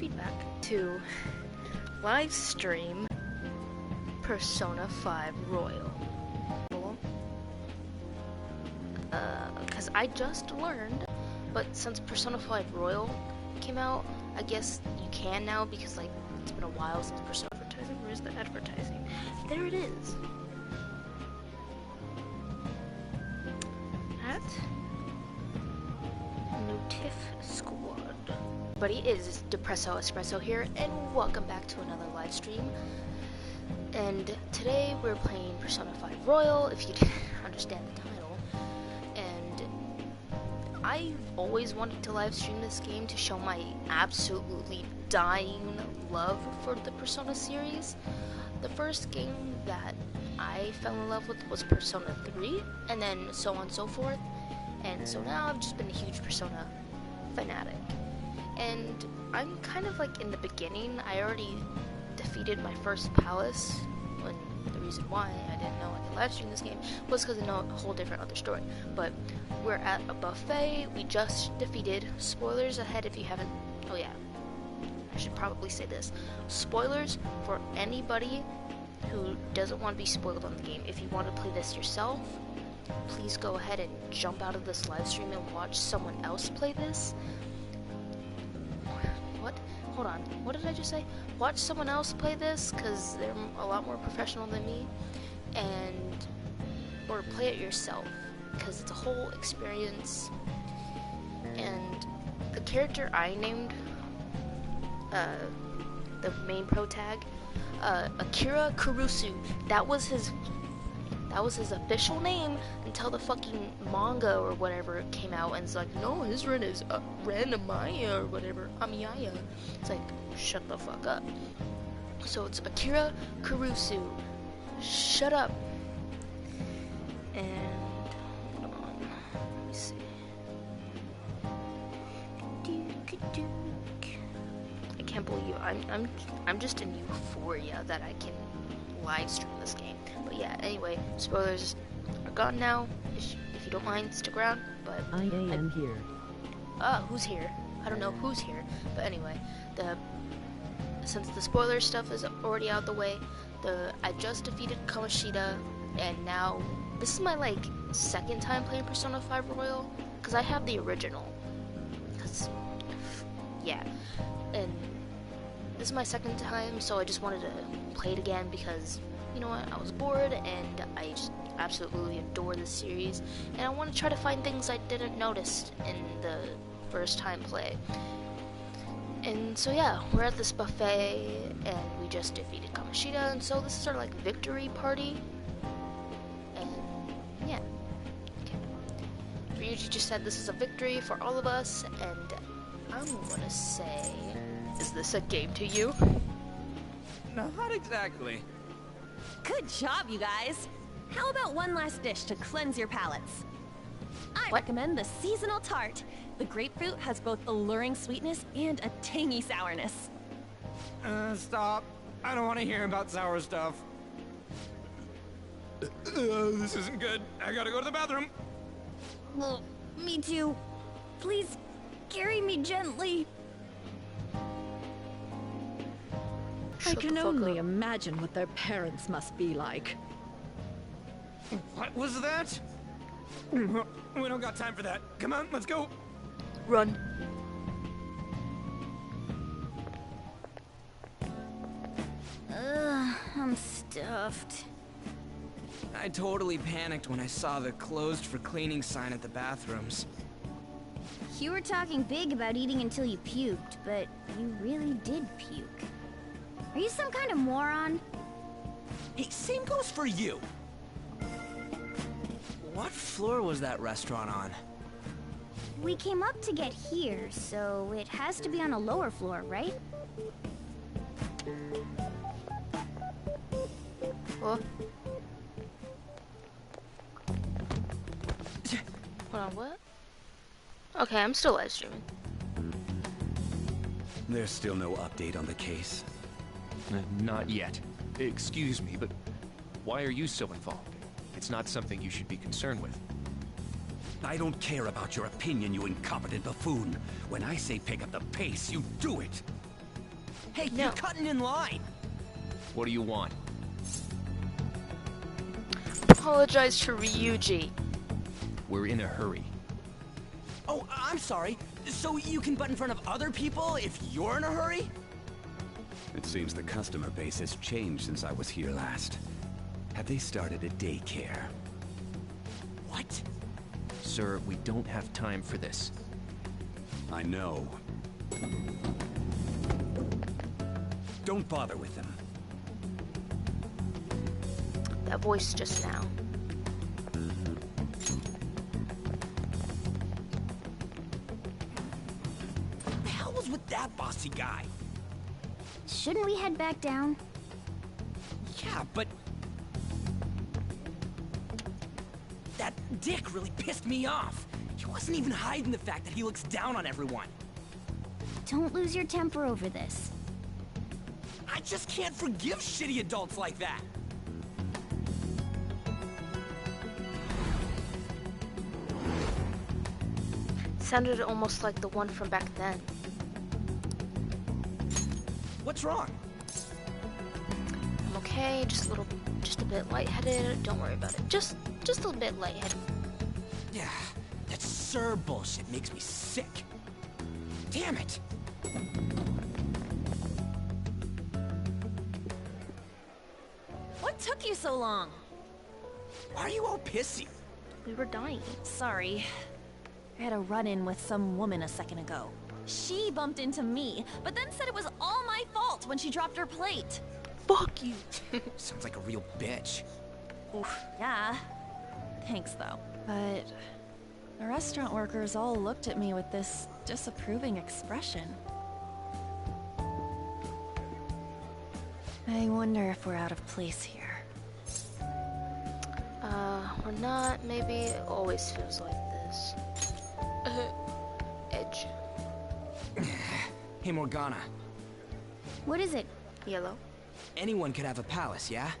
feedback to live stream Persona 5 Royal. Because I just learned, but since Persona 5 Royal came out, I guess you can now because like it's been a while since Persona advertising. Where's the advertising? There it is. At Notif Squad. Buddy, it is Depresso Espresso here, and welcome back to another live stream. And today we're playing Persona 5 Royal, if you didn't understand the title. And I've always wanted to live stream this game to show my absolutely dying love for the Persona series. The first game that I fell in love with was Persona 3, and then so on and so forth. And so now I've just been a huge Persona fanatic. And I'm kind of like in the beginning. I already defeated my first palace, when the reason why I didn't know I could live stream this game was because I know a whole different other story. But we're at a buffet. We just defeated. Spoilers ahead if you haven't. Oh yeah, I should probably say this. Spoilers for anybody who doesn't want to be spoiled on the game. If you want to play this yourself, please go ahead and jump out of this live stream and watch someone else play this. What? Hold on. What did I just say? Watch someone else play this, because they're a lot more professional than me. Or play it yourself, because it's a whole experience. And the character I named, the main pro tag, Akira Kurusu, that was his official name until the fucking manga or whatever came out, and it's like, no, his Ren is Ren Amaya or whatever, Amiyaya. It's like, shut the fuck up. So it's Akira Kurusu. Shut up. And hold on, let me see. I can't believe I'm just in euphoria that I can live stream this game. But yeah, anyway, spoilers are gone now. If you don't mind, stick around. But I am here. Who's here? I don't know who's here. But anyway, since the spoiler stuff is already out the way, I just defeated Kamoshida, and now this is my like second time playing Persona 5 Royal, because I have the original. Yeah, and this is my second time, so I just wanted to play it again because, you know what, I was bored and I just absolutely adore this series, and I want to try to find things I didn't notice in the first time play. And so yeah, we're at this buffet and we just defeated Kamoshida, and so this is our like victory party. And yeah, okay. RYUJI just said this is a victory for all of us, and I'm gonna say, is this a game to you? Not exactly. Good job, you guys. How about one last dish to cleanse your palates? I recommend the seasonal tart. The grapefruit has both alluring sweetness and a tangy sourness. Stop. I don't want to hear about sour stuff. This isn't good. I gotta go to the bathroom. Well, me too. Please, carry me gently. I can only imagine what their parents must be like. What was that? We don't got time for that. Come on, let's go. Run. I'm stuffed. I totally panicked when I saw the closed for cleaning sign at the bathrooms. You were talking big about eating until you puked, but you really did puke. Are you some kind of moron? Hey, same goes for you. What floor was that restaurant on? We came up to get here, so it has to be on a lower floor, right? What? Hold on, what? Okay, I'm still live streaming. There's still no update on the case. Not yet. Excuse me, but why are you so involved? It's not something you should be concerned with. I don't care about your opinion, you incompetent buffoon. When I say pick up the pace, you do it. Hey, No. you're cutting in line. What do you want? Apologize to RYUJI. We're in a hurry. Oh, I'm sorry. So you can butt in front of other people if you're in a hurry? It seems the customer base has changed since I was here last. Have they started a daycare? What? Sir, we don't have time for this. I know. Don't bother with them. That voice just now. What the hell was with that bossy guy? Shouldn't we head back down? Yeah, but... that dick really pissed me off. He wasn't even hiding the fact that he looks down on everyone. Don't lose your temper over this. I just can't forgive shitty adults like that. Sounded almost like the one from back then. What's wrong? I'm okay, just a bit lightheaded. Don't worry about it. Just a bit lightheaded. Yeah, that sir bullshit makes me sick. Damn it. What took you so long? Why are you all pissy? We were dying. Sorry. I had a run-in with some woman a second ago. She bumped into me, but then said it was all my fault when she dropped her plate. Fuck you. Sounds like a real bitch. Oof, yeah. Thanks, though. But the restaurant workers all looked at me with this disapproving expression. I wonder if we're out of place here. We're not. Maybe it always feels like this. Edge. Hey, Morgana. What is it? Yellow. Anyone could have a palace, yeah?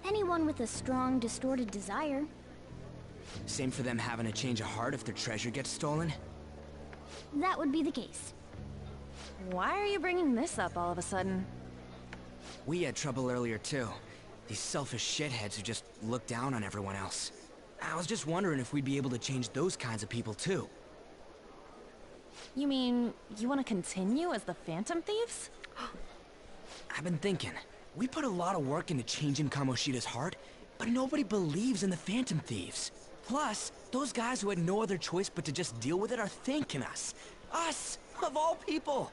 Anyone with a strong, distorted desire. Same for them having a change of heart if their treasure gets stolen? That would be the case. Why are you bringing this up all of a sudden? We had trouble earlier, too. These selfish shitheads who just look down on everyone else. I was just wondering if we'd be able to change those kinds of people, too. You mean, you want to continue as the Phantom Thieves? I've been thinking. We put a lot of work into changing Kamoshida's heart, but nobody believes in the Phantom Thieves. Plus, those guys who had no other choice but to just deal with it are thanking us. Us, of all people!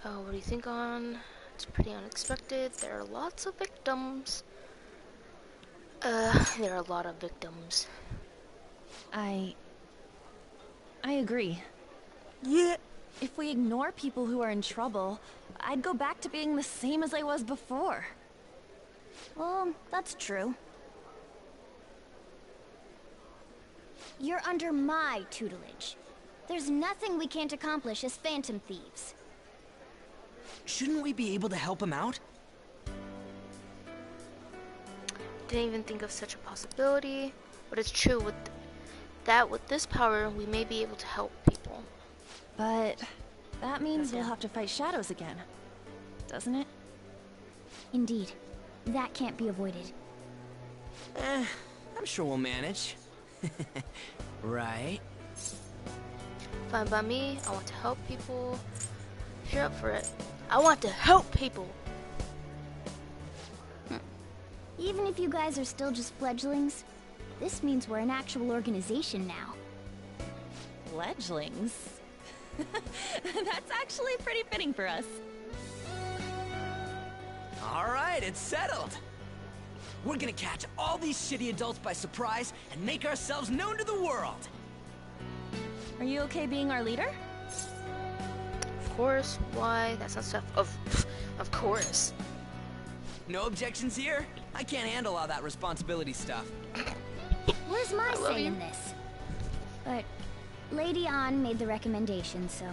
Oh, what do you think on? It's pretty unexpected. There are lots of victims. There are a lot of victims. I agree. Yeah. If we ignore people who are in trouble, I'd go back to being the same as I was before. Well, that's true. You're under my tutelage. There's nothing we can't accomplish as Phantom Thieves. Shouldn't we be able to help him out? Didn't even think of such a possibility, but it's true. With this power, we may be able to help people. But that means we'll have to fight shadows again, doesn't it? Indeed. That can't be avoided. I'm sure we'll manage. Right? Fine by me. I want to help people. If you're up for it, I want to help people. Even if you guys are still just fledglings, this means we're an actual organization now. Fledglings? That's actually pretty fitting for us. Alright, it's settled. We're gonna catch all these shitty adults by surprise and make ourselves known to the world. Are you okay being our leader? Of course. Why? That's not stuff. Of course. No objections here? I can't handle all that responsibility stuff. Where's my love say you. in this? But Lady An made the recommendation, so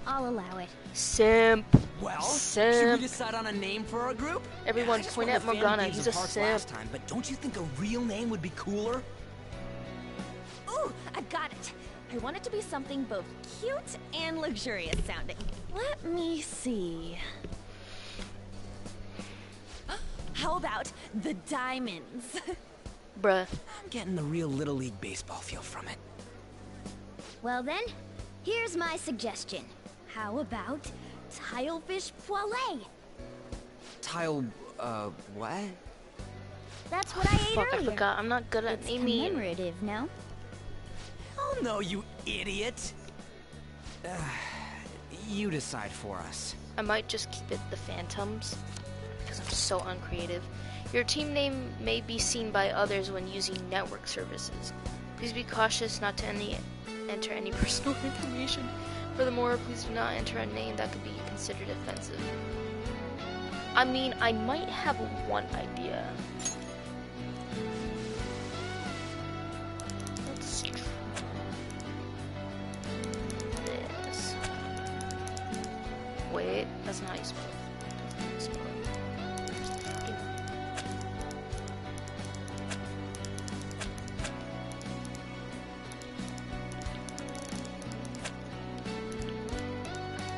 I'll allow it. Simp. Well, should Simp. we decide on a name for our group? Everyone I just point won at the Phantom Morgana. Thieves He's of a Hearts simp. last time, but don't you think a real name would be cooler? Ooh, I got it. I want it to be something both cute and luxurious sounding. Let me see. How about the diamonds? Bruh. I'm getting the real Little League Baseball feel from it. Well then, here's my suggestion. How about Tilefish Poêlée? What? That's what I ate Fuck, I earlier. forgot. I'm not good at It's naming. commemorative, no? Oh no, you idiot! You decide for us. I might just keep it the Phantoms, because I'm so uncreative. Your team name may be seen by others when using network services. Please be cautious not to enter any personal information. Furthermore, please do not enter a name that could be considered offensive. I mean, I might have one idea. Let's try this. Wait, that's not how you spell it. That's not how you spell it.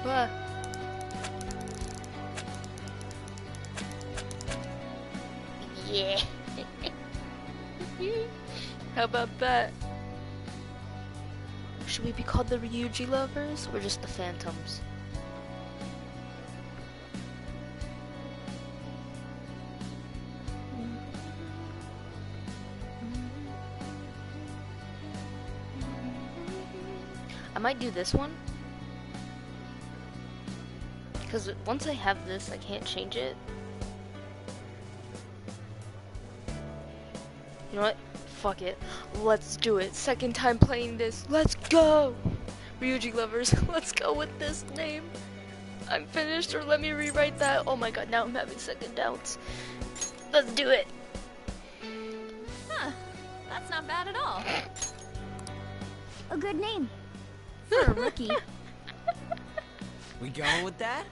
What? Yeah. How about that? Should we be called the RYUJI lovers or just the Phantoms? I might do this one. Because once I have this, I can't change it. You know what? Fuck it. Let's do it. Second time playing this. Let's go! RYUJI lovers, let's go with this name. I'm finished, or let me rewrite that. Oh my god, now I'm having second doubts. Let's do it. Huh. That's not bad at all. A good name. For a rookie. We going with that?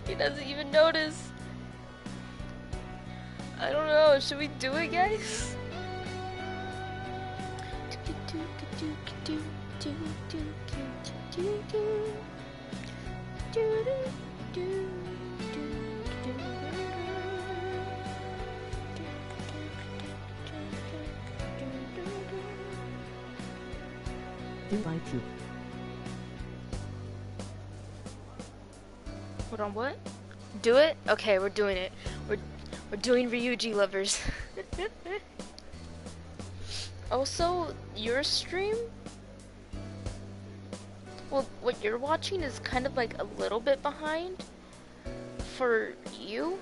He doesn't even notice. I don't know. Should we do it, guys? Hold on, what? Do it? Okay, we're doing it. We're doing RYUJI lovers. Also, your stream, well, what you're watching is kind of like a little bit behind. For you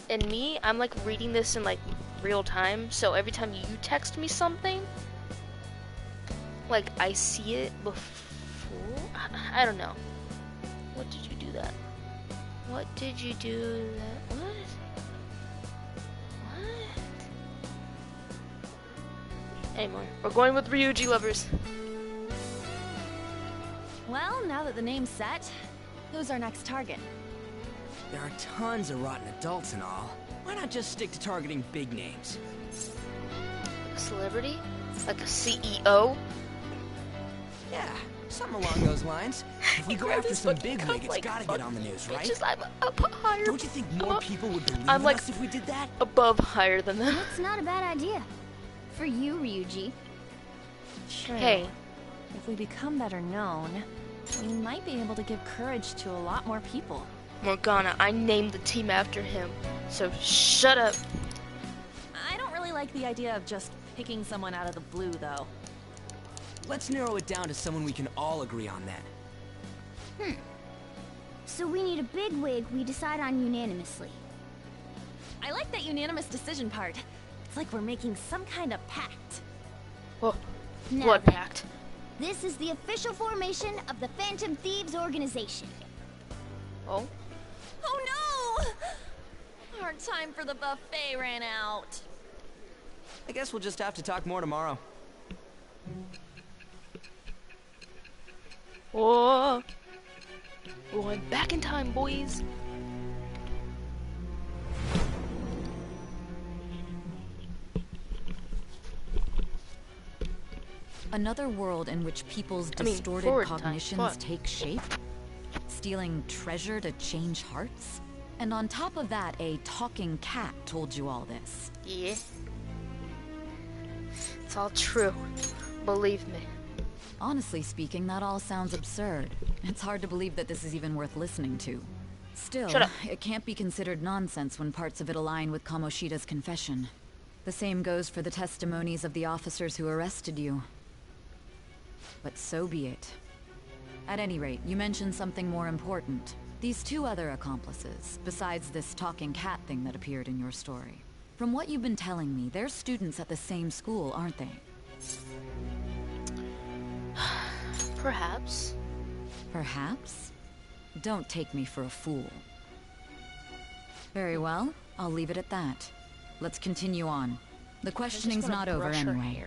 and me, I'm like reading this in like real time, so every time you text me something, like I see it before. I don't know. What did you do that? What did you do that? What? Anyway, we're going with RYUJI lovers. Well, now that the name's set, who's our next target? There are tons of rotten adults and all. Why not just stick to targeting big names? A celebrity? Like a CEO? Yeah, something along those lines. If we go after some bigwig, it's gotta get on the news, right? Bitches, I'm up higher. Don't you think more people would believe I'm in like us if we did that? above higher than them. It's not a bad idea. For you, RYUJI. Sure. Hey, If we become better known, we might be able to give courage to a lot more people. Morgana, I named the team after him, so shut up. I don't really like the idea of just picking someone out of the blue, though. Let's narrow it down to someone we can all agree on then. So we need a bigwig we decide on unanimously. I like that unanimous decision part. It's like we're making some kind of pact. Oh, Now blood then, pact. This is the official formation of the Phantom Thieves organization. Oh, Oh no! Our time for the buffet ran out. I guess we'll just have to talk more tomorrow. oh, going back in time, boys. Another world in which people's distorted forward time. cognitions What? take shape? Stealing treasure to change hearts? And on top of that, a talking cat told you all this. Yeah. It's all true. Believe me. Honestly speaking, that all sounds absurd. It's hard to believe that this is even worth listening to. Still, Shut up. it can't be considered nonsense when parts of it align with Kamoshida's confession. The same goes for the testimonies of the officers who arrested you. But so be it. At any rate, you mentioned something more important. These two other accomplices, besides this talking cat thing that appeared in your story. From what you've been telling me, they're students at the same school, aren't they? Perhaps. Perhaps? Don't take me for a fool. Very well, I'll leave it at that. Let's continue on. The questioning's not over anyway.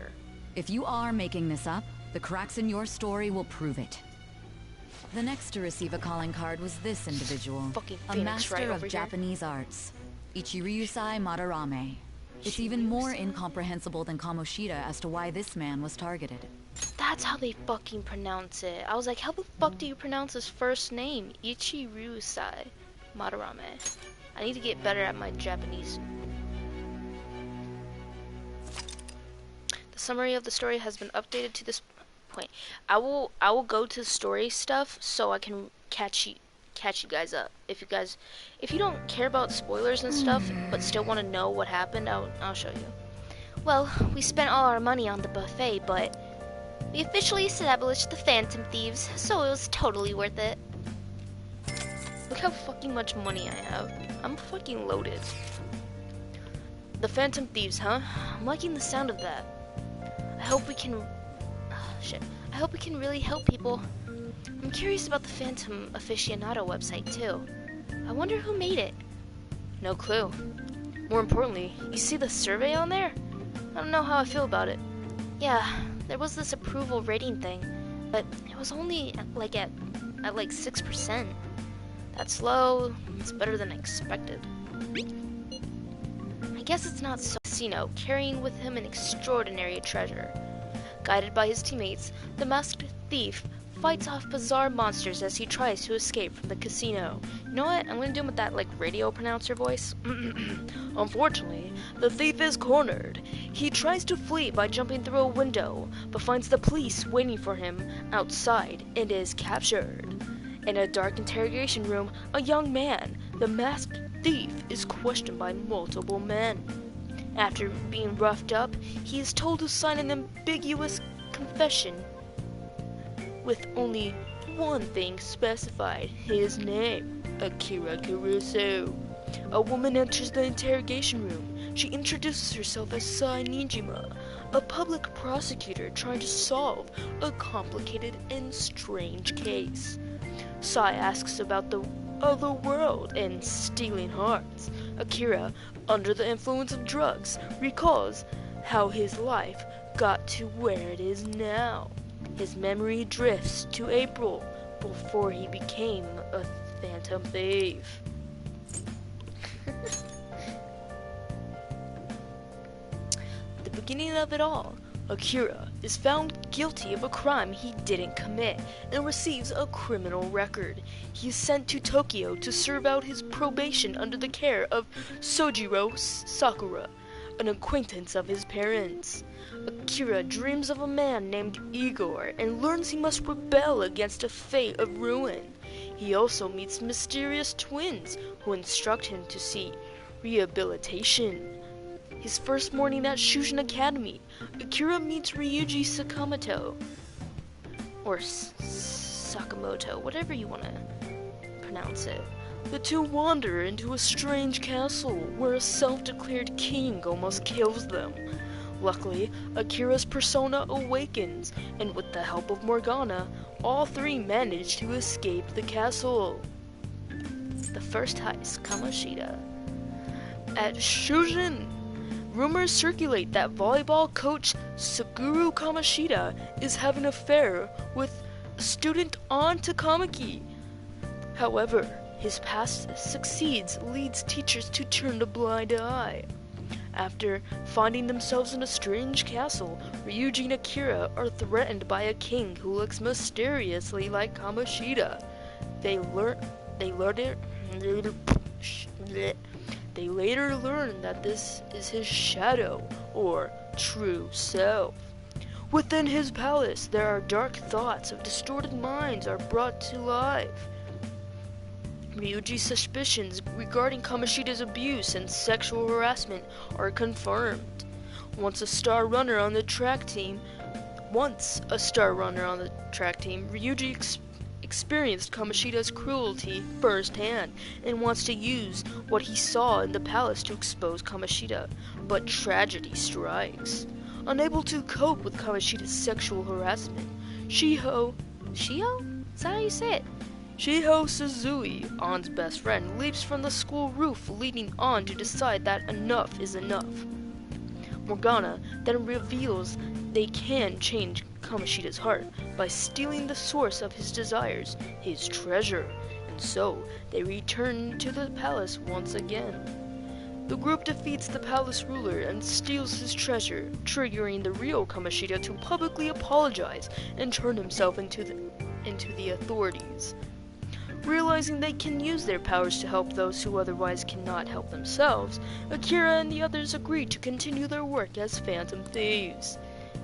If you are making this up, the cracks in your story will prove it. The next to receive a calling card was this individual, Fucking a Phoenix master right of over here. Japanese arts, RYUJI Madarame. It's even more incomprehensible than Kamoshida as to why this man was targeted. That's how they fucking pronounce it. I was like, how the fuck do you pronounce his first name? Ichirusai Madarame. I need to get better at my Japanese. The summary of the story has been updated to this point. I will go to story stuff so I can catch you guys up. If you don't care about spoilers and stuff but still want to know what happened, I'll show you. Well, we spent all our money on the buffet, but we officially established the Phantom Thieves, so it was totally worth it. Look how fucking much money I have. I'm fucking loaded. The Phantom Thieves, huh? I'm liking the sound of that. I hope we can... I hope we can really help people. I'm curious about the Phantom Aficionado website, too. I wonder who made it. No clue. More importantly, you see the survey on there? I don't know how I feel about it. Yeah, there was this approval rating thing, but it was only at 6%. That's low. It's better than expected. I guess it's not so. Casino, carrying with him an extraordinary treasure. Guided by his teammates, the masked thief fights off bizarre monsters as he tries to escape from the casino. You know what? I'm gonna do him with that radio pronouncer voice. Unfortunately, the thief is cornered. He tries to flee by jumping through a window, but finds the police waiting for him outside and is captured. In a dark interrogation room, a young man, the masked thief, is questioned by multiple men. After being roughed up, he is told to sign an ambiguous confession with only one thing specified: his name, Akira Kurusu. A woman enters the interrogation room. She introduces herself as Sai Nijima, a public prosecutor trying to solve a complicated and strange case. Sai asks about the other world and stealing hearts. Akira, under the influence of drugs, recalls how his life got to where it is now. His memory drifts to April, before he became a phantom thief. At the beginning of it all, Akira is found guilty of a crime he didn't commit and receives a criminal record. He is sent to Tokyo to serve out his probation under the care of Sojiro Sakura, an acquaintance of his parents. Akira dreams of a man named Igor and learns he must rebel against a fate of ruin. He also meets mysterious twins who instruct him to seek rehabilitation. His first morning at Shujin Academy, Akira meets Ryuji Sakamoto, or Sakamoto, whatever you want to pronounce it. The two wander into a strange castle where a self-declared king almost kills them. Luckily, Akira's persona awakens, and with the help of Morgana, all three manage to escape the castle. The first heist, Kamoshida. At Shujin, rumors circulate that volleyball coach Suguru Kamoshida is having an affair with student An Takamaki. However, his past succeeds leads teachers to turn a blind eye. After finding themselves in a strange castle, Ryuji and Akira are threatened by a king who looks mysteriously like Kamoshida. They later learn that this is his shadow, or true self. Within his palace, there are dark thoughts of distorted minds are brought to life. Ryuji's suspicions regarding Kamoshida's abuse and sexual harassment are confirmed. Once a star runner on the track team, Ryuji experienced Kamoshida's cruelty firsthand and wants to use what he saw in the palace to expose Kamoshida. But tragedy strikes. Unable to cope with Kamoshida's sexual harassment, Shiho? Is that how you say it? Shiho Suzui, An's best friend, leaps from the school roof, leading On to decide that enough is enough. Morgana then reveals they can change Kamoshida's heart by stealing the source of his desires, his treasure, and so they return to the palace once again. The group defeats the palace ruler and steals his treasure, triggering the real Kamoshida to publicly apologize and turn himself into the authorities. Realizing they can use their powers to help those who otherwise cannot help themselves, Akira and the others agree to continue their work as Phantom Thieves.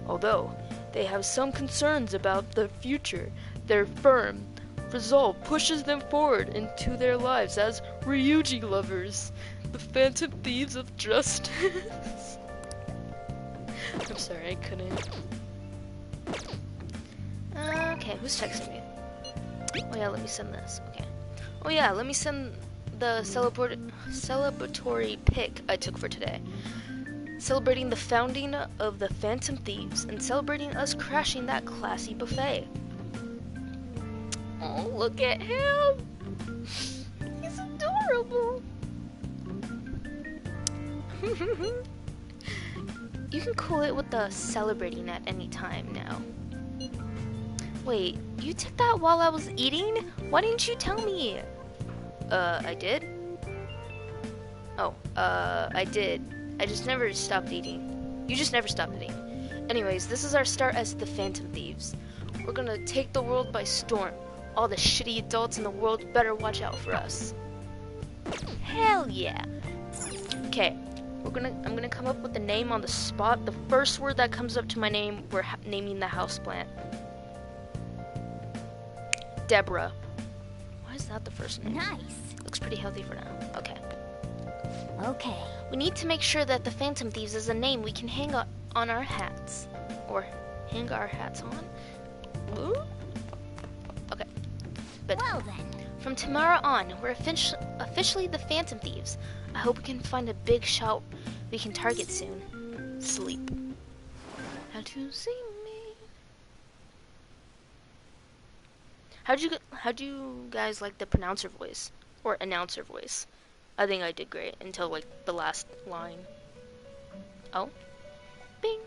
Although they have some concerns about the future, their firm resolve pushes them forward into their lives as RYUJI lovers, the Phantom Thieves of Justice. I'm sorry, I couldn't. Okay, who's texting me? Oh yeah, let me send this. Okay. Oh yeah, let me send the celebratory pic I took for today. Celebrating the founding of the Phantom Thieves and celebrating us crashing that classy buffet. Oh, look at him! He's adorable! You can cool it with the celebrating at any time now. Wait, you took that while I was eating? Why didn't you tell me? I did? Oh, I did. I just never stopped eating. You just never stopped eating. Anyways, this is our start as the Phantom Thieves. We're gonna take the world by storm. All the shitty adults in the world better watch out for us. Hell yeah. Okay, I'm gonna come up with the name on the spot. The first word that comes up to my name, we're naming the houseplant. Deborah. Why is that the first name? Nice. Looks pretty healthy for now. Okay. Okay. We need to make sure that the Phantom Thieves is a name we can hang on our hats. Or hang our hats on. Ooh. Okay. Good. Well then. From tomorrow on, we're officially the Phantom Thieves. I hope we can find a big shout we can target soon. Sleep. How to see me. How'd you guys like the pronouncer voice? Or announcer voice? I think I did great until like the last line. Oh. Bing.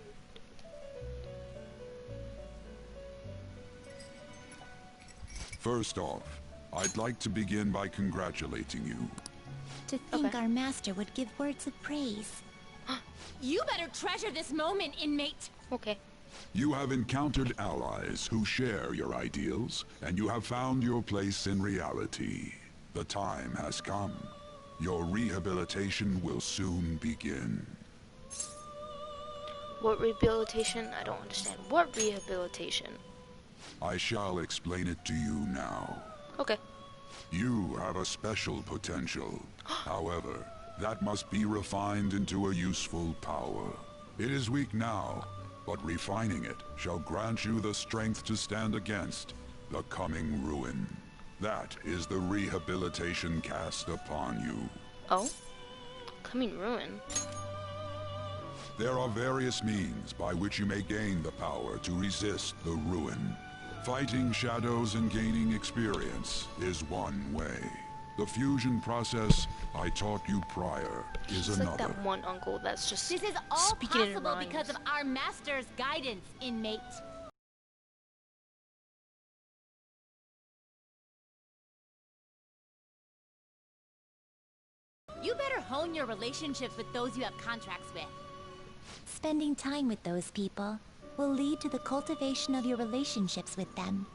First off, I'd like to begin by congratulating you. To think our master would give words of praise. You better treasure this moment, inmate. Okay. You have encountered allies who share your ideals, and you have found your place in reality. The time has come. Your rehabilitation will soon begin. What rehabilitation? I don't understand. What rehabilitation? I shall explain it to you now. Okay. You have a special potential. However, that must be refined into a useful power. It is weak now, but refining it shall grant you the strength to stand against the coming ruin. That is the rehabilitation cast upon you. Oh? Coming ruin? There are various means by which you may gain the power to resist the ruin. Fighting shadows and gaining experience is one way. The fusion process I taught you prior is It's another. like that one uncle that's just This is all speaking in possible rhymes. because of our master's guidance, inmate. You better hone your relationships with those you have contracts with. Spending time with those people will lead to the cultivation of your relationships with them.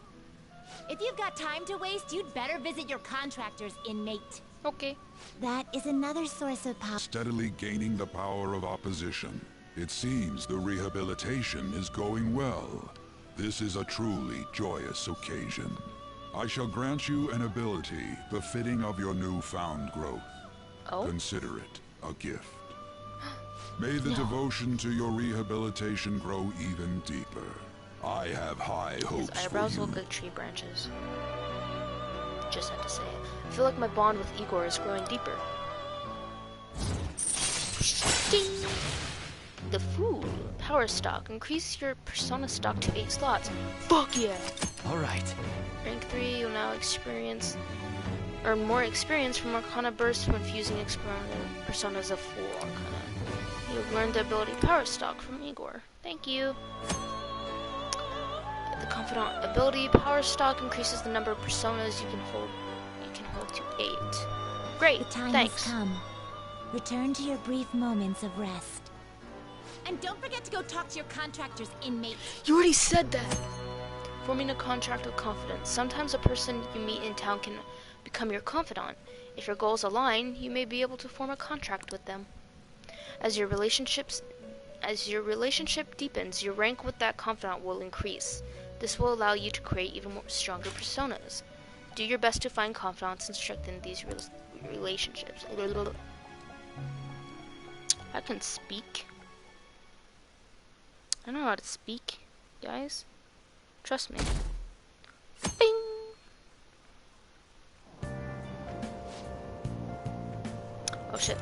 If you've got time to waste, you'd better visit your contractor's inmate. Okay. That is another source of power. Steadily gaining the power of opposition. It seems the rehabilitation is going well. This is a truly joyous occasion. I shall grant you an ability befitting of your newfound growth. Oh? Consider it a gift. May the devotion to your rehabilitation grow even deeper. I have high hopes His eyebrows for you. look like tree branches. Just had to say it. I feel like my bond with Igor is growing deeper. Ding! The food. Power stock. Increase your persona stock to 8 slots. Fuck yeah! Alright. Rank 3, you'll now earn more experience from Arcana Burst when fusing personas of full Arcana. You've learned the ability Power Stock from Igor. Thank you. The Confidant ability Power Stock increases the number of personas you can hold to 8. Great, The time thanks. has come. Return to your brief moments of rest. And don't forget to go talk to your contractor's inmate. You already said that! Forming a contract with confidence. Sometimes a person you meet in town can become your confidant. If your goals align, you may be able to form a contract with them. As your relationship deepens, your rank with that confidant will increase. This will allow you to create even more stronger personas. Do your best to find confidants and strengthen these relationships. I can speak. I know how to speak, guys. Trust me. Bing! Oh shit.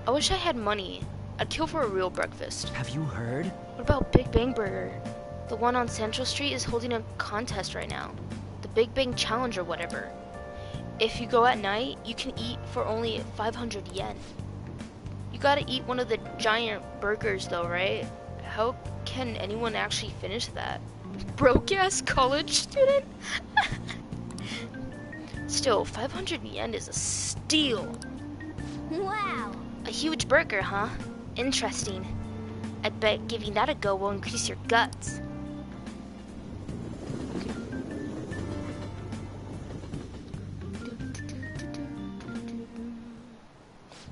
I wish I had money. I'd kill for a real breakfast. Have you heard? What about Big Bang Burger? The one on Central Street is holding a contest right now. The Big Bang Challenge or whatever. If you go at night, you can eat for only 500 yen. You gotta eat one of the giant burgers though, right? How can anyone actually finish that? Broke-ass college student? Still, 500 yen is a steal. Wow. A huge burger, huh? Interesting. I bet giving that a go will increase your guts.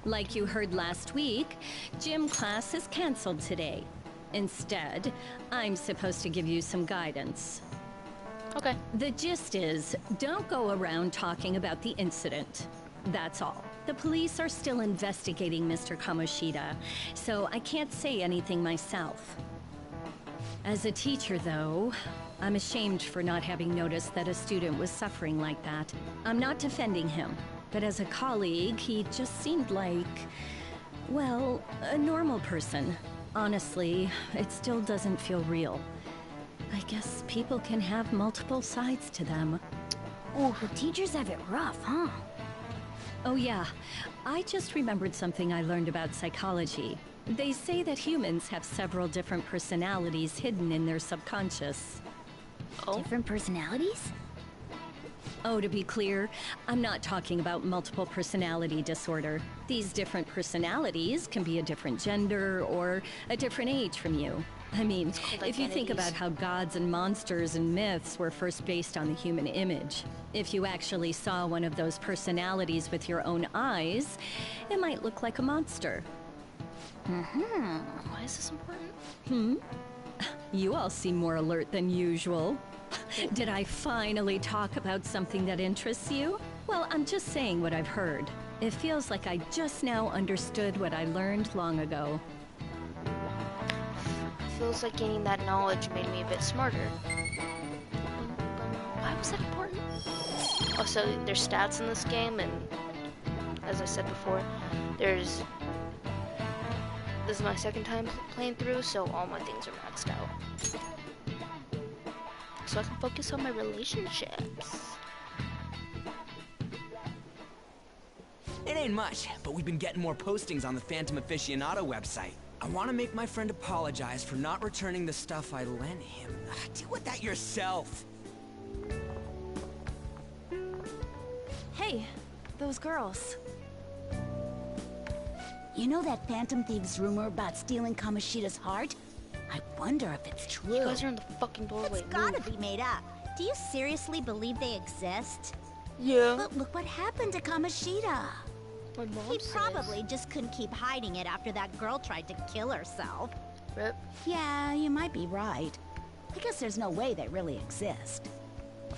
Like you heard last week, gym class is canceled today. Instead, I'm supposed to give you some guidance. Okay. The gist is, don't go around talking about the incident. That's all. The police are still investigating Mr. Kamoshida, so I can't say anything myself. As a teacher, though, I'm ashamed for not having noticed that a student was suffering like that. I'm not defending him, but as a colleague, he just seemed like, well, a normal person. Honestly, it still doesn't feel real. I guess people can have multiple sides to them. Oh, the teachers have it rough, huh? Oh yeah, I just remembered something I learned about psychology. They say that humans have several different personalities hidden in their subconscious. Oh. Different personalities? Oh, to be clear, I'm not talking about multiple personality disorder. These different personalities can be a different gender or a different age from you. I mean, if you think about how gods and monsters and myths were first based on the human image, if you actually saw one of those personalities with your own eyes, it might look like a monster. Why is this important? You all seem more alert than usual. Did I finally talk about something that interests you? Well, I'm just saying what I've heard. It feels like I just now understood what I learned long ago. Feels like gaining that knowledge made me a bit smarter. Why was that important? Oh, so there's stats in this game, and as I said before, this is my second time playing through, so all my things are maxed out. So I can focus on my relationships. It ain't much, but we've been getting more postings on the Phantom Aficionado website. I want to make my friend apologize for not returning the stuff I lent him. Deal with that yourself. Hey, those girls. You know that Phantom Thieves rumor about stealing Kamoshida's heart? I wonder if it's true. You guys are in the fucking doorway. It's gotta be made up. Do you seriously believe they exist? Yeah. But look what happened to Kamoshida. My mom He says. probably just couldn't keep hiding it after that girl tried to kill herself. Rip. Yeah, you might be right. I guess there's no way they really exist.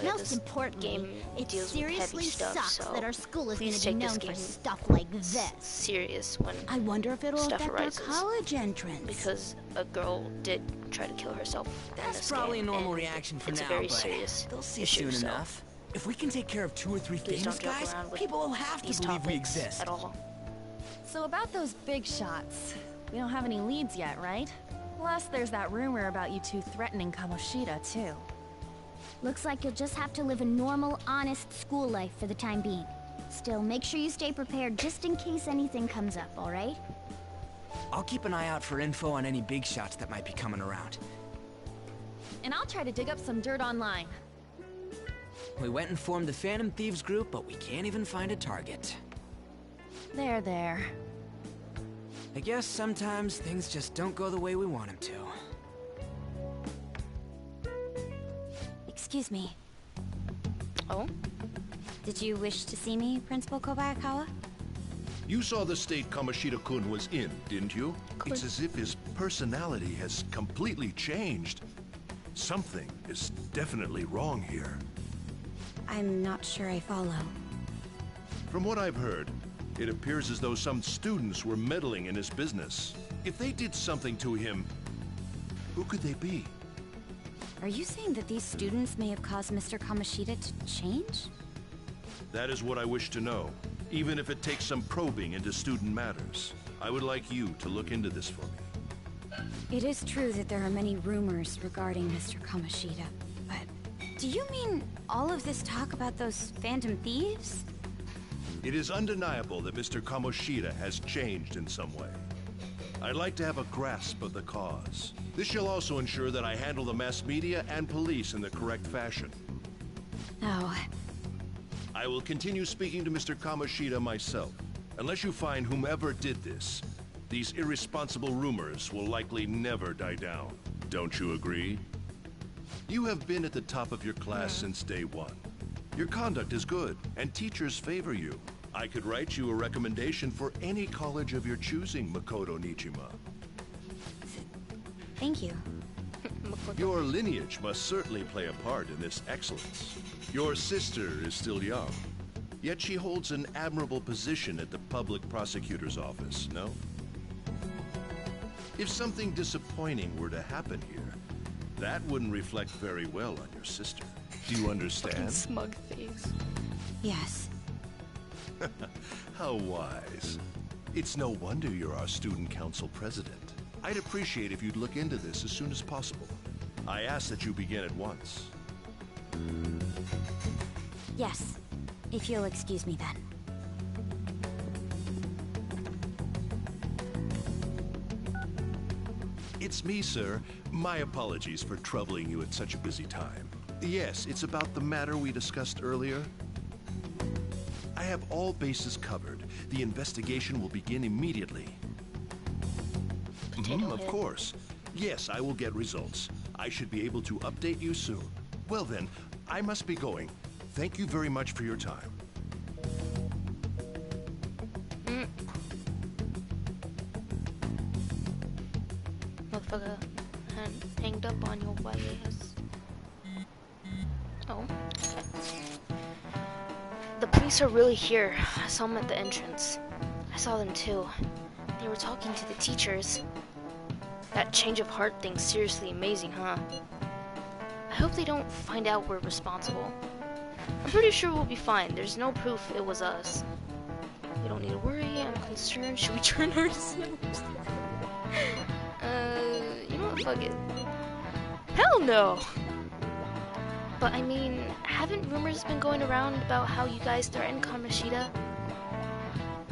Yeah, Most this importantly, game it deals with heavy seriously stuff, sucks so that our school is going please to be take this known for game stuff like this. serious when I wonder if it'll stuff affect arises. our college entrance. Because a girl did try to kill herself in That's this probably game, a normal and reaction for it's now, a very but serious they'll see issue, soon so enough. If we can take care of 2 or 3 please famous don't joke guys, around with people will have these to believe we topics exist. at all. So about those big shots, we don't have any leads yet, right? Plus, there's that rumor about you two threatening Kamoshida, too. Looks like you'll just have to live a normal, honest school life for the time being. Still, make sure you stay prepared just in case anything comes up, alright? I'll keep an eye out for info on any big shots that might be coming around. And I'll try to dig up some dirt online. We went and formed the Phantom Thieves group, but we can't even find a target. There. I guess sometimes things just don't go the way we want them to. Excuse me. Oh? Did you wish to see me, Principal Kobayakawa? You saw the state Kamoshida-kun was in, didn't you? It's as if his personality has completely changed. Something is definitely wrong here. I'm not sure I follow. From what I've heard, it appears as though some students were meddling in his business. If they did something to him, who could they be? Are you saying that these students may have caused Mr. Kamoshida to change? That is what I wish to know, even if it takes some probing into student matters. I would like you to look into this for me. It is true that there are many rumors regarding Mr. Kamoshida, but do you mean all of this talk about those Phantom Thieves? It is undeniable that Mr. Kamoshida has changed in some way. I'd like to have a grasp of the cause. This shall also ensure that I handle the mass media and police in the correct fashion. No. I will continue speaking to Mr. Kamoshida myself. Unless you find whomever did this, these irresponsible rumors will likely never die down. Don't you agree? You have been at the top of your class since day one. Your conduct is good, and teachers favor you. I could write you a recommendation for any college of your choosing, Makoto Nijima. Thank you. Your lineage must certainly play a part in this excellence. Your sister is still young, yet she holds an admirable position at the public prosecutor's office, no? If something disappointing were to happen here, that wouldn't reflect very well on your sister. Do you understand? Smug face. Yes. How wise. It's no wonder you're our student council president. I'd appreciate if you'd look into this as soon as possible. I ask that you begin at once. Yes. If you'll excuse me then. It's me, sir. My apologies for troubling you at such a busy time. Yes, it's about the matter we discussed earlier. I have all bases covered. The investigation will begin immediately. Of course. Yes, I will get results. I should be able to update you soon. Well then, I must be going. Thank you very much for your time. Motherfucker hanged up on your YAS. Oh. The police are really here. I saw them at the entrance. I saw them too. They were talking to the teachers. That change of heart thing's seriously amazing, huh? I hope they don't find out we're responsible. I'm pretty sure we'll be fine. There's no proof it was us. We don't need to worry. I'm concerned. Should we turn ourselves? You know what? Fuck it. Hell no! But I mean, haven't rumors been going around about how you guys threatened Kamoshida?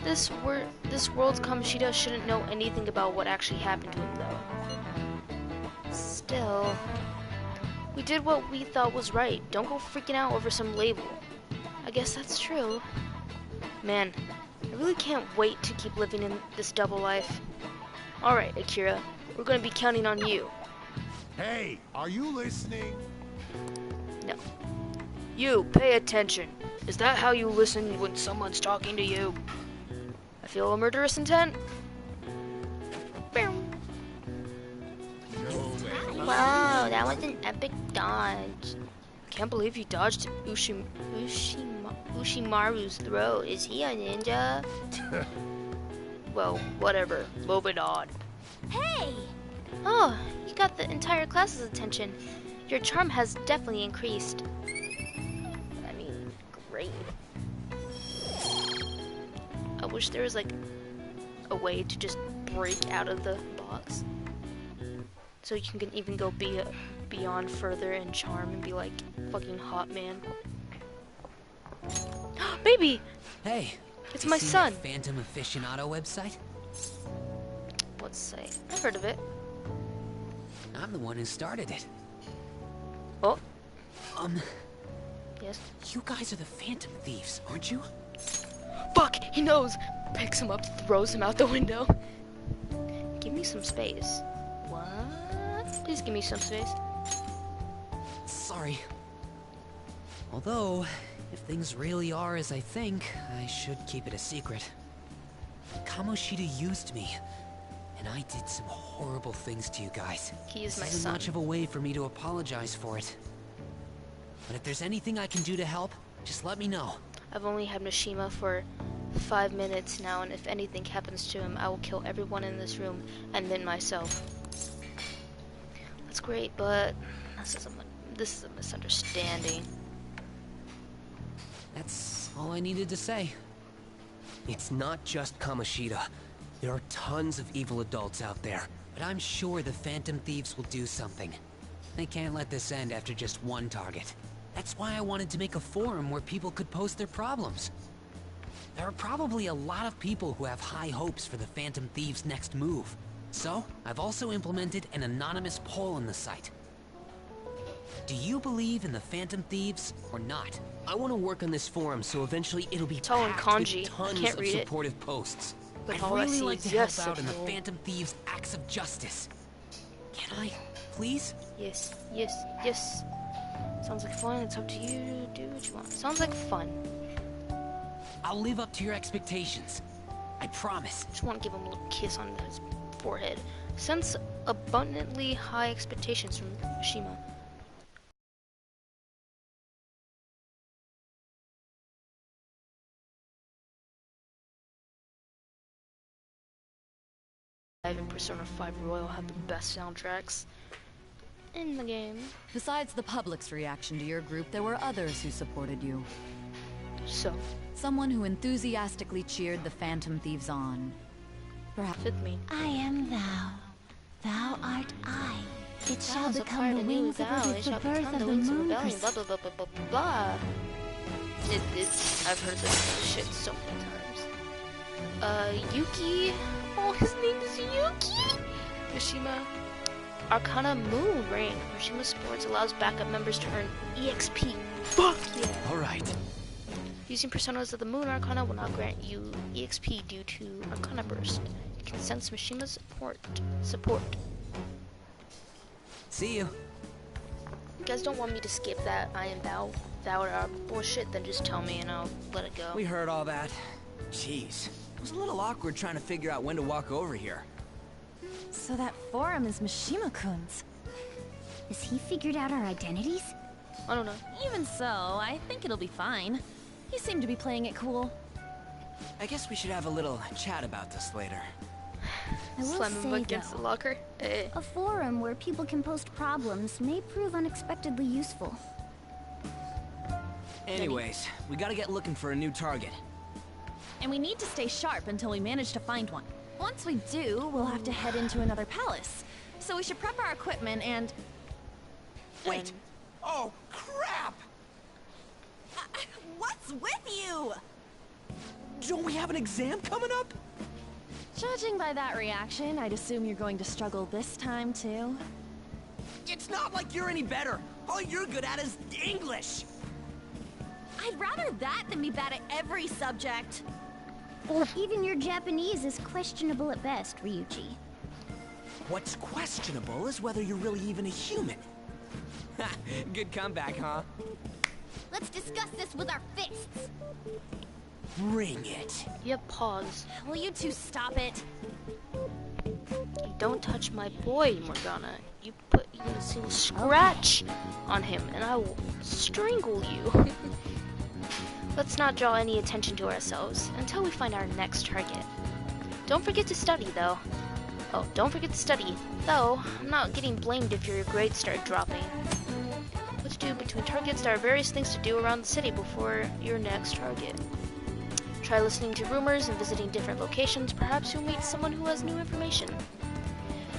This world's Kamoshida shouldn't know anything about what actually happened to him, though. Still, we did what we thought was right. Don't go freaking out over some label. I guess that's true. Man, I really can't wait to keep living in this double life. Alright, Akira, we're gonna be counting on you. Hey, are you listening? No. You, pay attention. Is that how you listen when someone's talking to you? I feel a murderous intent. Wow, that was an epic dodge. Can't believe you dodged Ushimaru's throat. Is he a ninja? Well, whatever. Moving on. Hey! Oh, you got the entire class's attention. Your charm has definitely increased. I mean, great. I wish there was like a way to just break out of the box. So you can even go beyond further in charm and be like fucking hot man. Baby! Hey, it's my son. That Phantom Aficionado website? Let's say. I've heard of it. I'm the one who started it. Oh. Yes? You guys are the Phantom Thieves, aren't you? Fuck! He knows! Picks him up, throws him out the window. Give me some space. What? Please give me some space. Sorry. Although, if things really are as I think, I should keep it a secret. Kamoshida used me, and I did some horrible things to you guys. He is my Isn't son. much of a way for me to apologize for it. But if there's anything I can do to help, just let me know. I've only had Mishima for 5 minutes now, and if anything happens to him, I will kill everyone in this room, and then myself. That's great, but this is a misunderstanding. That's all I needed to say. It's not just Kamoshida. There are tons of evil adults out there. But I'm sure the Phantom Thieves will do something. They can't let this end after just one target. That's why I wanted to make a forum where people could post their problems. There are probably a lot of people who have high hopes for the Phantom Thieves' next move. So, I've also implemented an anonymous poll on the site. Do you believe in the Phantom Thieves or not? I want to work on this forum so eventually it'll be It's all in packed kanji. with tons I can't of read it. supportive posts. But I'd all I really see like is to yes, help out in the support. Phantom Thieves' acts of justice. Can I, please? Yes, yes, yes. Sounds like fun. It's up to you. Do what you want. Sounds like fun. I'll live up to your expectations. I promise. Just want to give him a little kiss on his forehead. Sense abundantly high expectations from Shima. Even Persona 5 Royal had the best soundtracks in the game. Besides the public's reaction to your group, there were others who supported you. So, someone who enthusiastically cheered the Phantom Thieves on. Perhaps with me. I am thou. Thou art I. It shall Thou's a become part the of wings you, of thou. the It shall birth become of the the wings of moon. rebellion. Blah blah blah blah blah blah blah. I've heard this shit so many times. Yuki. Oh, his name is Yuki. Mishima. Arcana Moon Ring. Mishima Sports allows backup members to earn EXP. Fuck yeah. Alright. Using Personas of the Moon Arcana will now grant you EXP due to Arcana Burst. You can sense Mishima's support. See you. You guys don't want me to skip that I am thou are bullshit, then just tell me and I'll let it go. We heard all that. Jeez. It was a little awkward trying to figure out when to walk over here. So that forum is Mishima-kun's. Has he figured out our identities? I don't know. Even so, I think it'll be fine. He seemed to be playing it cool. I guess we should have a little chat about this later. I will Slam him say, against though, the locker. a forum where people can post problems may prove unexpectedly useful. Anyways, we gotta get looking for a new target. And we need to stay sharp until we manage to find one. Once we do, we'll have to head into another palace. So we should prep our equipment and... Wait! Oh, crap! What's with you? Don't we have an exam coming up? Judging by that reaction, I'd assume you're going to struggle this time, too. It's not like you're any better. All you're good at is English. I'd rather that than be bad at every subject. Even your Japanese is questionable at best, Ryuji. What's questionable is whether you're really even a human. Good comeback, huh? Let's discuss this with our fists. Bring it. Yep, pause. Will you two stop it? You don't touch my boy, Morgana. You put even a single scratch on him, and I will strangle you. Let's not draw any attention to ourselves until we find our next target. Don't forget to study, though. Oh, don't forget to study. Though, I'm not getting blamed if your grades start dropping. What to do between targets? There are various things to do around the city before your next target. Try listening to rumors and visiting different locations. Perhaps you'll meet someone who has new information.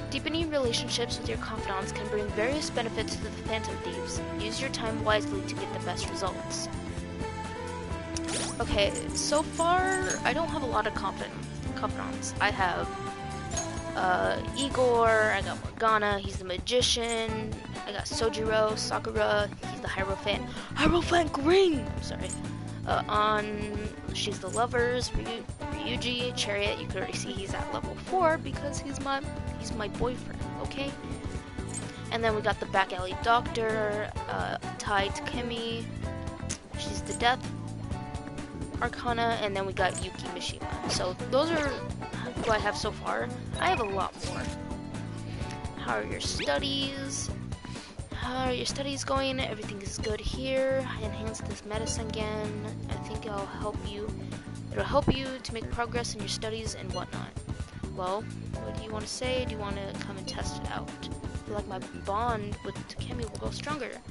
Deepening relationships with your confidants can bring various benefits to the Phantom Thieves. Use your time wisely to get the best results. Okay, so far, I don't have a lot of confidants. I have Igor, I got Morgana, he's the magician, I got Sojiro, Sakura, he's the Hierophant Green! Sorry. She's the lovers, Ryuji, Chariot, you can already see he's at level 4 because he's my boyfriend, okay? And then we got the back alley doctor, Tai Takemi, she's the death Arcana, and then we got Yuki Mishima. So those are who I have so far. I have a lot more. How are your studies? How are your studies going? Everything is good here. Enhance this medicine again. I think it'll help you to make progress in your studies and whatnot. Well, what do you want to say? Do you want to come and test it out? I feel like my bond with Takemi will go stronger.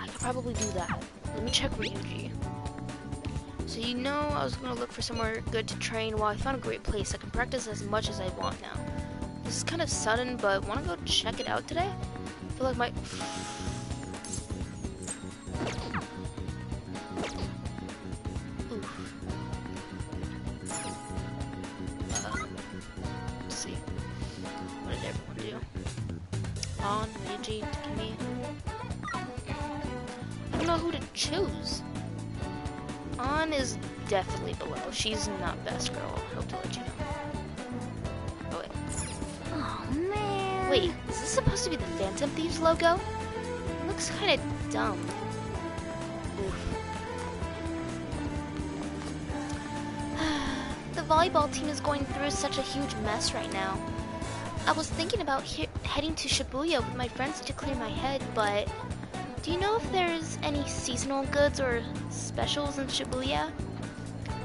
I could probably do that. Let me check RYUJI. So I was going to look for somewhere good to train. Well, I found a great place. I can practice as much as I want now. This is kind of sudden, but want to go check it out today? I feel like my... let's see. What did everyone do? On, RYUJI, Takemi. I don't know who to choose. On is definitely below. She's not best girl. I hope to let you know. Oh wait. Oh man. Wait, is this supposed to be the Phantom Thieves logo? It looks kind of dumb. Oof. The volleyball team is going through such a huge mess right now. I was thinking about heading to Shibuya with my friends to clear my head, but do you know if there's any seasonal goods or specials in Shibuya?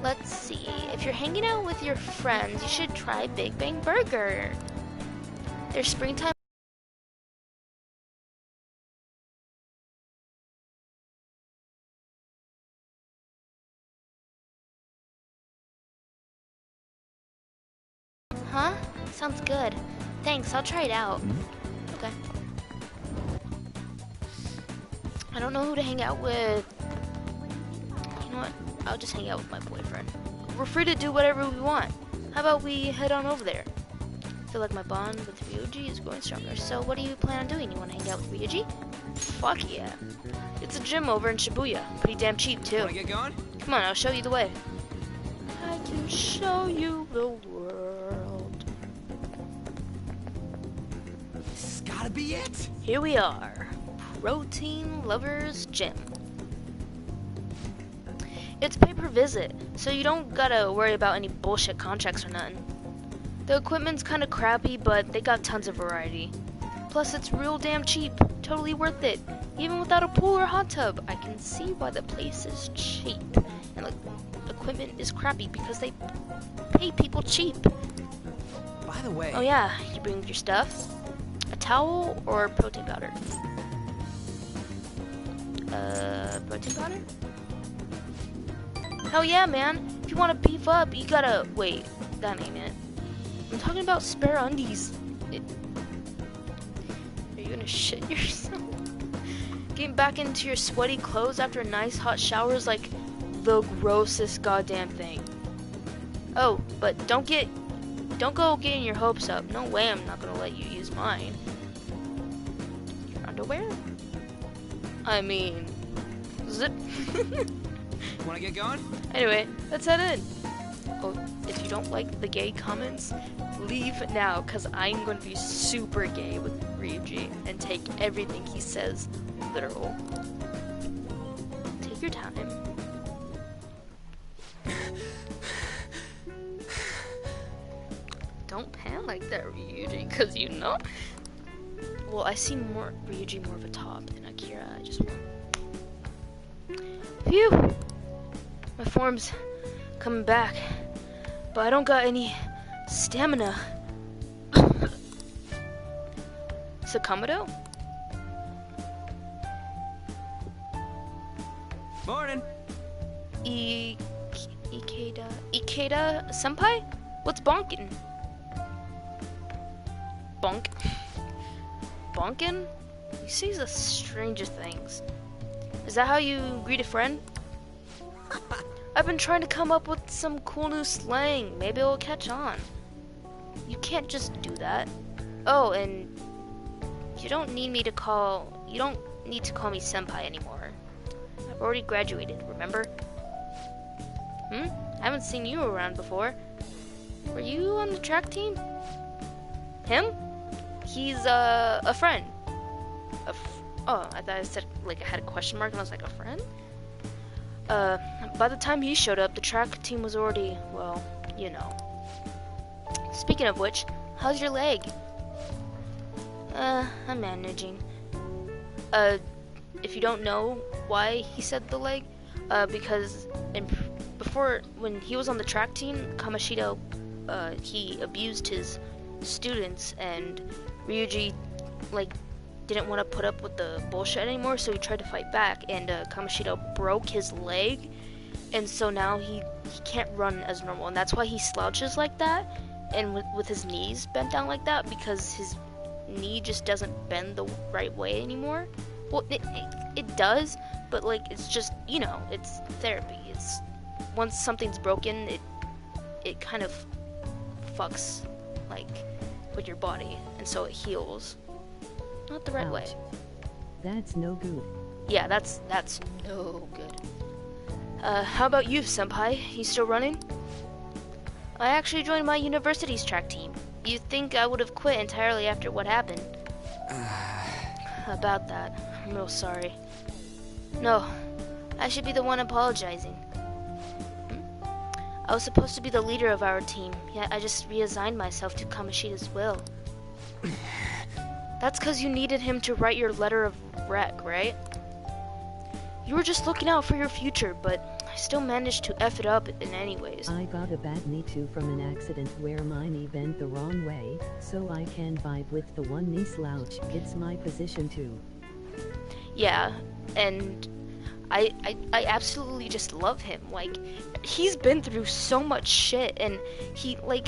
Let's see. If you're hanging out with your friends, you should try Big Bang Burger. Their springtime. Huh? Sounds good. Thanks, I'll try it out. Okay. I don't know who to hang out with. You know what? I'll just hang out with my boyfriend. We're free to do whatever we want. How about we head on over there? I feel like my bond with RYUJI is growing stronger. So what do you plan on doing? You want to hang out with RYUJI? Fuck yeah. It's a gym over in Shibuya. Pretty damn cheap too. Wanna get going? Come on, I'll show you the way. I can show you the world. This has gotta be it. Here we are. Protein Lovers Gym. It's pay per visit, so you don't gotta worry about any bullshit contracts or nothing. The equipment's kinda crappy, but they got tons of variety. Plus it's real damn cheap, totally worth it. Even without a pool or hot tub, I can see why the place is cheap. And the equipment is crappy because they pay people cheap. By the way... Oh yeah, you bring your stuff? A towel or protein powder? Protein powder? Hell yeah, man. If you want to beef up, you gotta... Wait, that ain't it. I'm talking about spare undies. Are you gonna shit yourself? Getting back into your sweaty clothes after a nice hot shower is like the grossest goddamn thing. Oh, but don't go getting your hopes up. No way I'm not gonna let you use mine. Your underwear? I mean... Zip. Wanna get going? Anyway, let's head in. Oh, if you don't like the gay comments, leave now, because I'm going to be super gay with RYUJI and take everything he says literal. Take your time. Don't pan like that, RYUJI, because you know. Well, I see more RYUJI more of a top than Akira. I just want. Phew! My form's coming back, but I don't got any stamina. Sakamoto? Morning. Ikeda senpai? What's bonkin'? Bonk? Bonkin'? He says the strangest things. Is that how you greet a friend? I've been trying to come up with some cool new slang. Maybe it'll catch on. You can't just do that. Oh, and you don't need to call me senpai anymore. I've already graduated, remember? I haven't seen you around before. Were you on the track team? Him? He's a friend. Oh, I thought I said, like, I had a question mark and I was like, a friend? By the time he showed up, the track team was already, well, you know. Speaking of which, how's your leg? I'm managing. If you don't know why he said the leg, because before, when he was on the track team, Kamoshida, he abused his students, and RYUJI, like, didn't want to put up with the bullshit anymore, so he tried to fight back, and Kamoshida broke his leg, and so now he can't run as normal, and that's why he slouches like that, and with his knees bent down like that, because his knee just doesn't bend the right way anymore. Well, it does, but like, it's just, you know, it's therapy. It's once something's broken, it kind of fucks like with your body, and so it heals. Not the right way. That's no good. Yeah, that's no good. How about you, senpai? You still running? I actually joined my university's track team. You'd think I would have quit entirely after what happened. About that, I'm real sorry. No, I should be the one apologizing. I was supposed to be the leader of our team, yet I just reassigned myself to Kamoshida's will. That's because you needed him to write your letter of rec, right? You were just looking out for your future, but I still managed to F it up in any ways. I got a bad knee too from an accident where my knee bent the wrong way, so I can vibe with the one knee slouch. It's my position too. Yeah, and I absolutely just love him. Like, he's been through so much shit, and he, like,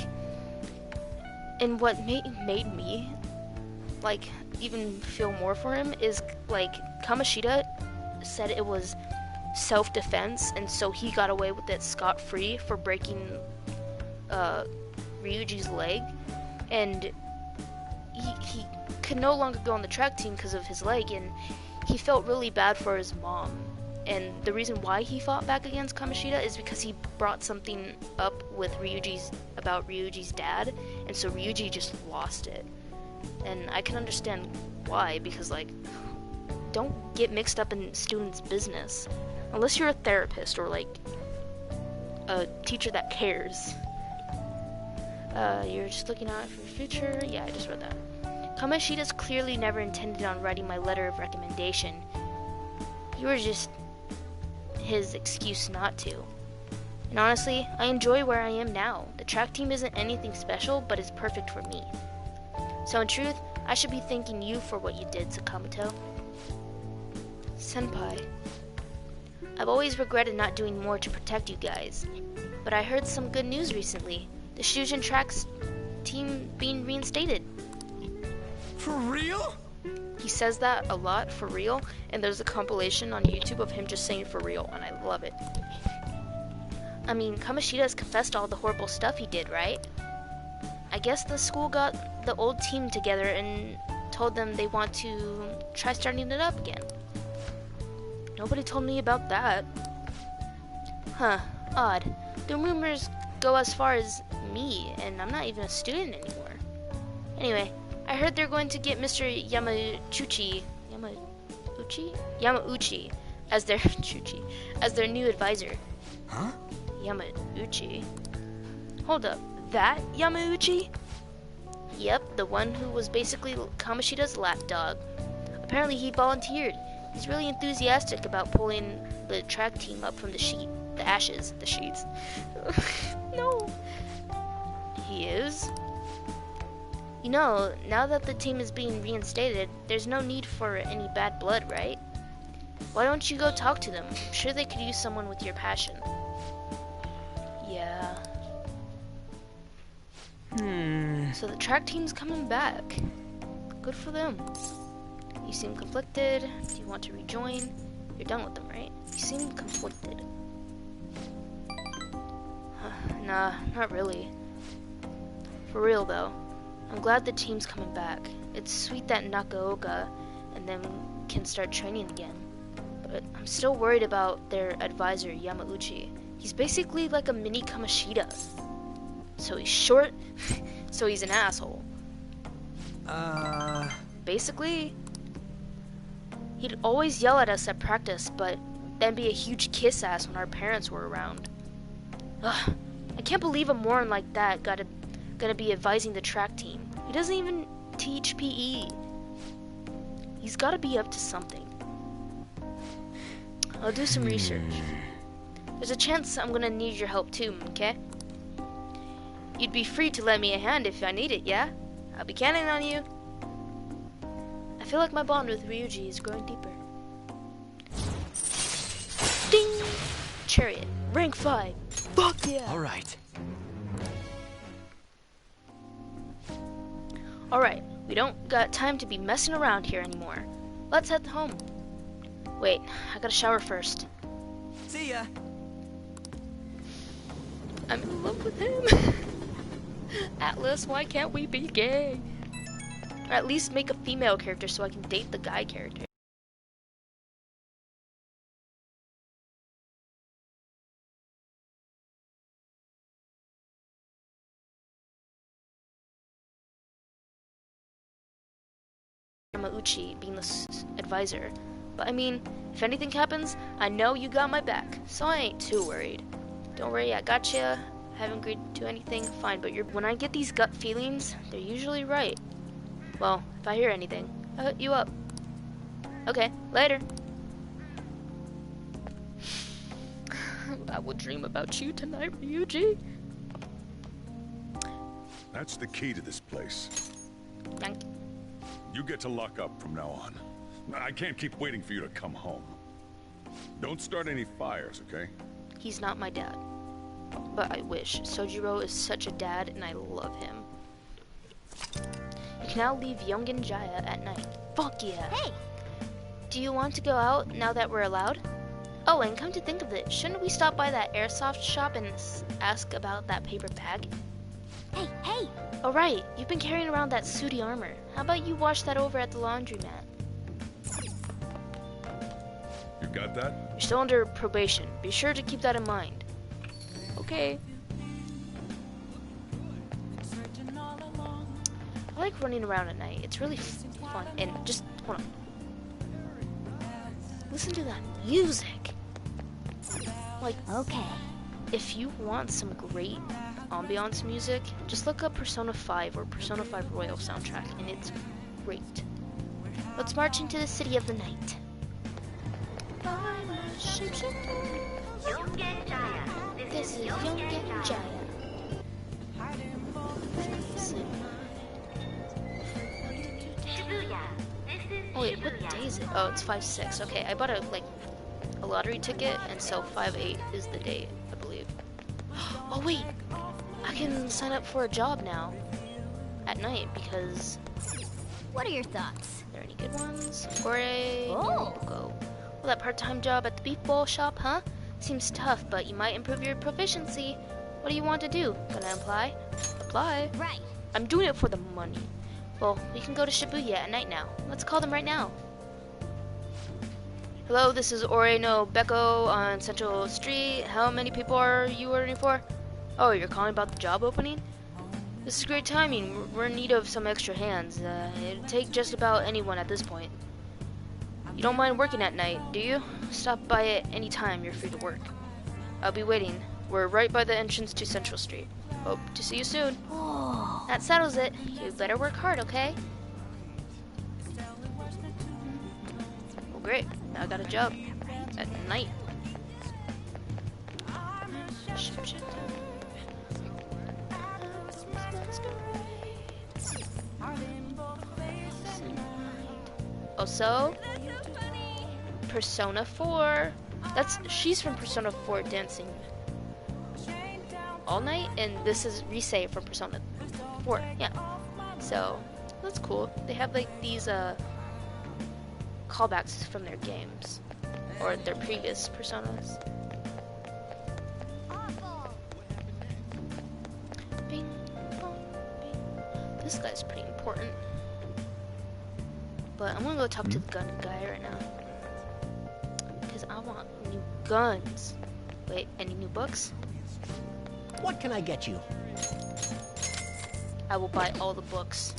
and what made me like even feel more for him is, like, Kamoshida said it was self-defense, and so he got away with it scot-free for breaking RYUJI's leg, and he could no longer go on the track team because of his leg, and he felt really bad for his mom. And the reason why he fought back against Kamoshida is because he brought something up with about RYUJI's dad, and so RYUJI just lost it. And I can understand why, because, like, don't get mixed up in students' business. Unless you're a therapist or, like, a teacher that cares. You're just looking out for your future. Yeah, I just read that. Kamoshida's clearly never intended on writing my letter of recommendation. You were just his excuse not to. And honestly, I enjoy where I am now. The track team isn't anything special, but it's perfect for me. So in truth, I should be thanking you for what you did, Sakamoto. Senpai. I've always regretted not doing more to protect you guys, but I heard some good news recently. The Shujin Track's team being reinstated. For real? He says that a lot, for real, and there's a compilation on YouTube of him just saying for real, and I love it. I mean, Kamoshida's confessed all the horrible stuff he did, right? I guess the school got the old team together and told them they want to try starting it up again. Nobody told me about that. Huh, odd. The rumors go as far as me, and I'm not even a student anymore. Anyway, I heard they're going to get Mr. Yamauchi as their as their new advisor. Huh? Yamauchi? Hold up, that Yamauchi? Yep, the one who was basically Kamoshida's lapdog. Apparently he volunteered. He's really enthusiastic about pulling the track team up from the sheets. No. He is? You know, now that the team is being reinstated, there's no need for any bad blood, right? Why don't you go talk to them? I'm sure they could use someone with your passion. Yeah. So the track team's coming back. Good for them. You seem conflicted. Do you want to rejoin? You're done with them, right? You seem conflicted. Nah, not really. For real though, I'm glad the team's coming back. It's sweet that Nakaoka and them can start training again. But I'm still worried about their advisor, Yamauchi. He's basically like a mini Kamoshida. So he's short, so he's an asshole. Basically, he'd always yell at us at practice, but then be a huge kiss ass when our parents were around. Ugh, I can't believe a moron like that gonna be advising the track team. He doesn't even teach PE. He's gotta be up to something. I'll do some research. There's a chance I'm gonna need your help too, okay? You'd be free to lend me a hand if I need it, yeah? I'll be counting on you. I feel like my bond with RYUJI is growing deeper. Ding! Chariot, rank 5. Fuck yeah! Alright. Alright, we don't got time to be messing around here anymore. Let's head home. Wait, I gotta shower first. See ya! I'm in love with him. Atlas, why can't we be gay? Or at least make a female character so I can date the guy character. Yamauchi being the advisor. But I mean, if anything happens, I know you got my back, so I ain't too worried. Don't worry, I gotcha. Haven't agreed to anything, fine, but when I get these gut feelings, they're usually right. Well, if I hear anything, I'll hit you up. Okay, later. I will dream about you tonight, RYUJI. That's the key to this place. Yank. You get to lock up from now on. I can't keep waiting for you to come home. Don't start any fires, okay? He's not my dad. But I wish. Sojiro is such a dad, and I love him. You can now leave Yongen Jaya at night. Fuck yeah! Hey! Do you want to go out now that we're allowed? Oh, and come to think of it, shouldn't we stop by that airsoft shop and ask about that paper bag? Hey, hey! Alright, you've been carrying around that sooty armor. How about you wash that over at the laundromat? You got that? You're still under probation. Be sure to keep that in mind. Okay. I like running around at night. It's really fun. And just, hold on. Listen to that music. Like, okay. If you want some great ambiance music, just look up Persona 5 or Persona 5 Royal soundtrack, and it's great. Let's march into the city of the night. This is Yongen Jaya. Oh wait, what day is it? Oh, it's 5/6. Okay, I bought a lottery ticket, and so 5/8 is the date, I believe. Oh wait, I can sign up for a job now at night because. What are your thoughts? Are there any good ones? Or a Oh. Well, that part-time job at the beef bowl shop, huh? Seems tough, but you might improve your proficiency. What do you want to do? Gonna apply? Apply? Right. I'm doing it for the money. Well, we can go to Shibuya at night now. Let's call them right now. Hello, this is Ore no Beko on Central Street. How many people are you ordering for? Oh, you're calling about the job opening? This is great timing. We're in need of some extra hands. It'd take just about anyone at this point. You don't mind working at night, do you? Stop by at any time you're free to work. I'll be waiting. We're right by the entrance to Central Street. Hope to see you soon. Oh. That settles it. You better work hard, okay? Well, great. Now I got a job. At night. Also, Persona 4. She's from Persona 4 dancing all night, and this is Rise from Persona 4. Yeah. So that's cool. They have like these callbacks from their games or their previous personas. Bing, bong, bing. This guy's pretty important. But I'm gonna go talk to the gun guy right now. Because I want new guns. Wait, any new books? What can I get you? I will buy all the books.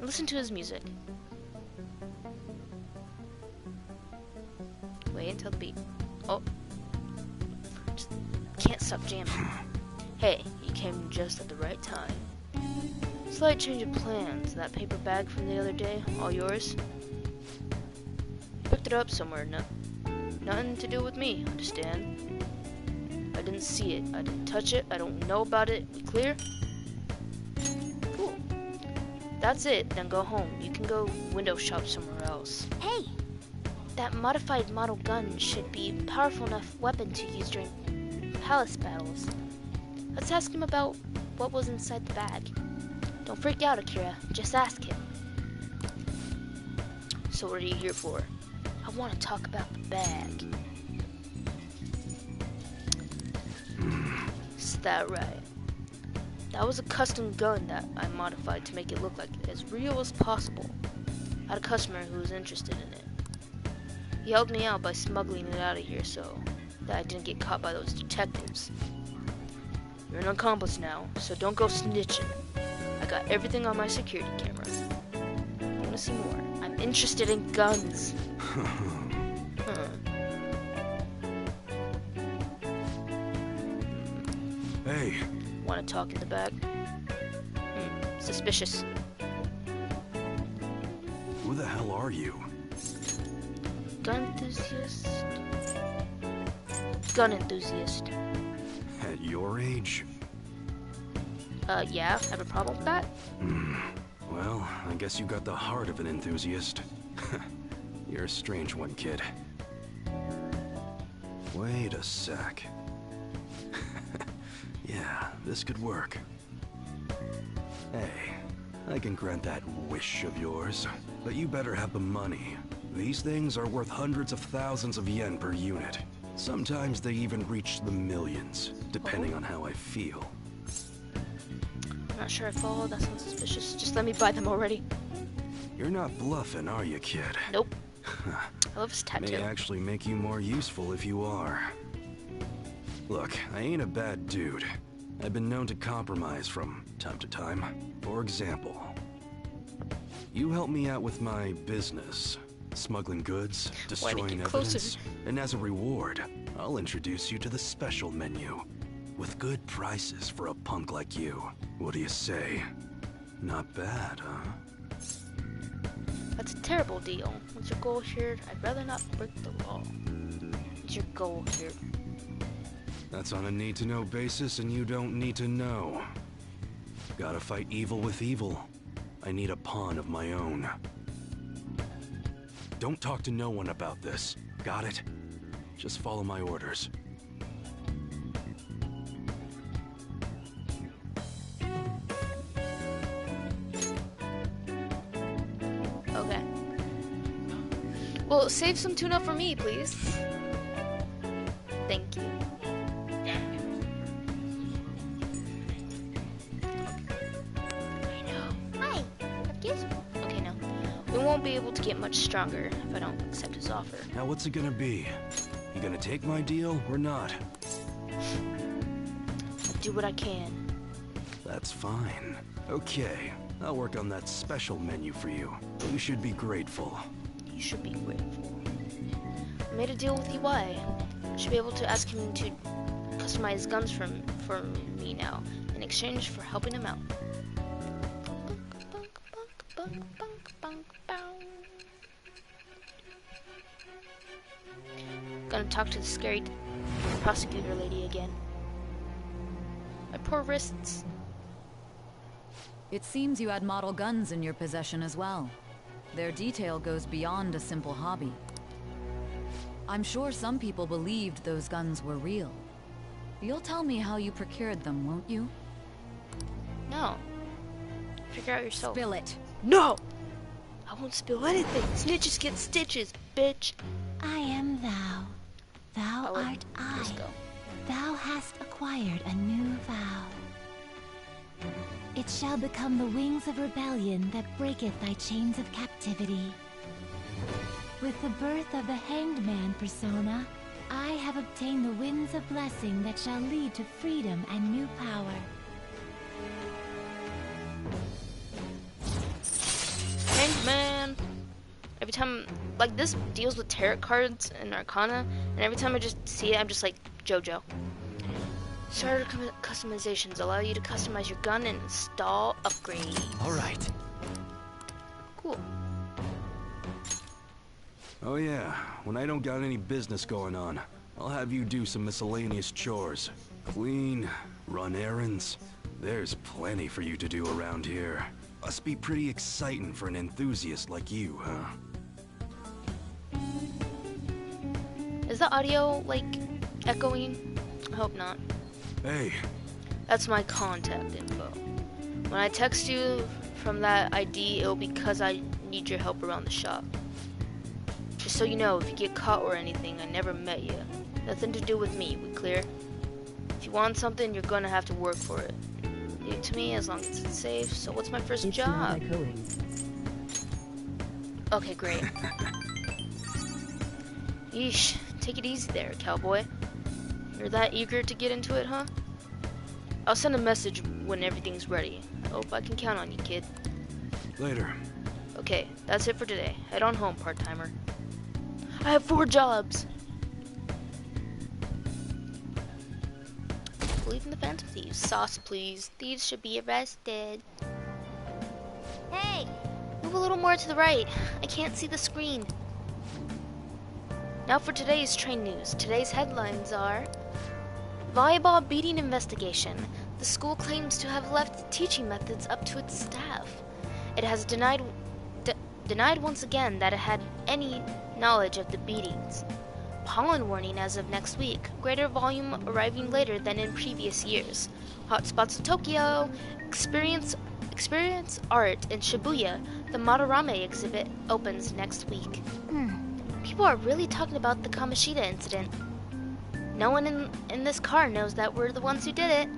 Listen to his music. Wait until the beat. Oh. Just can't stop jamming. Hey, you came just at the right time. Slight change of plans. That paper bag from the other day, all yours? Picked it up somewhere. Nothing to do with me, understand? I didn't see it. I didn't touch it. I don't know about it. We clear? Cool. That's it. Then go home. You can go window shop somewhere else. Hey! That modified model gun should be a powerful enough weapon to use during palace battles. Let's ask him about what was inside the bag. Don't freak out, Akira. Just ask him. So what are you here for? I want to talk about the bag. Is that right? That was a custom gun that I modified to make it look like as real as possible. I had a customer who was interested in it. He helped me out by smuggling it out of here so that I didn't get caught by those detectives. You're an accomplice now, so don't go snitching. I got everything on my security camera. You wanna see more? I'm interested in guns. Hey. Wanna talk in the back? Suspicious. Who the hell are you? Gun enthusiast. Gun enthusiast. At your age? Yeah, have a problem with that? Well, I guess you got the heart of an enthusiast. You're a strange one, kid. Wait a sec. Yeah, this could work. Hey, I can grant that wish of yours, but you better have the money. These things are worth hundreds of thousands of yen per unit. Sometimes they even reach the millions, depending on how I feel. I'm not sure I follow. That sounds suspicious. Just let me buy them already. You're not bluffing, are you, kid? Nope. I love his tattoo. May actually make you more useful if you are. Look, I ain't a bad dude. I've been known to compromise from time to time. For example, you help me out with my business. Smuggling goods, destroying evidence, and as a reward, I'll introduce you to the special menu. With good prices for a punk like you. What do you say? Not bad, huh? That's a terrible deal. What's your goal here? I'd rather not break the law. What's your goal here? That's on a need-to-know basis, and you don't need to know. Gotta fight evil with evil. I need a pawn of my own. Don't talk to no one about this. Got it? Just follow my orders. Okay. Well, save some tuna for me, please. Thank you. able to get much stronger if I don't accept his offer. Now what's it gonna be? You gonna take my deal or not? I'll do what I can. That's fine. Okay, I'll work on that special menu for you. You should be grateful. You should be grateful. I made a deal with Yaoi. I should be able to ask him to customize guns for me now, in exchange for helping him out. Gonna talk to the scary prosecutor lady again. My poor wrists. It seems you had model guns in your possession as well. Their detail goes beyond a simple hobby. I'm sure some people believed those guns were real. You'll tell me how you procured them, won't you? No. Figure out yourself. Spill it. No! I won't spill anything. Snitches get stitches, bitch. I am thou. Thou art I. Let's go. Thou hast acquired a new vow. It shall become the wings of rebellion that breaketh thy chains of captivity. With the birth of the Hanged Man persona, I have obtained the winds of blessing that shall lead to freedom and new power. Hanged Man. Every time, like, this deals with tarot cards and arcana, and every time I just see it, I'm just like, JoJo. Starter customizations allow you to customize your gun and install upgrades. Alright. Cool. Oh yeah, when I don't got any business going on, I'll have you do some miscellaneous chores. Clean, run errands. There's plenty for you to do around here. Must be pretty exciting for an enthusiast like you, huh? Is the audio, like, echoing? I hope not. Hey. That's my contact info. When I text you from that ID, it'll be because I need your help around the shop. Just so you know, if you get caught or anything, I never met you. Nothing to do with me, we clear? If you want something, you're gonna have to work for it. Leave it to me as long as it's safe. So what's my first job? Okay, great. Yeesh, take it easy there, cowboy. You're that eager to get into it, huh? I'll send a message when everything's ready. I hope I can count on you, kid. Later. Okay, that's it for today. Head on home, part-timer. I have 4 jobs! Believe in the Phantom Thieves. Sauce, please. Thieves should be arrested. Hey! Move a little more to the right. I can't see the screen. Now for today's train news. Today's headlines are... Volleyball beating investigation. The school claims to have left teaching methods up to its staff. It has denied once again that it had any knowledge of the beatings. Pollen warning as of next week. Greater volume arriving later than in previous years. Hotspots in Tokyo. Experience art in Shibuya. The Madarame exhibit opens next week. People are really talking about the Kamoshida incident. No one in this car knows that we're the ones who did it.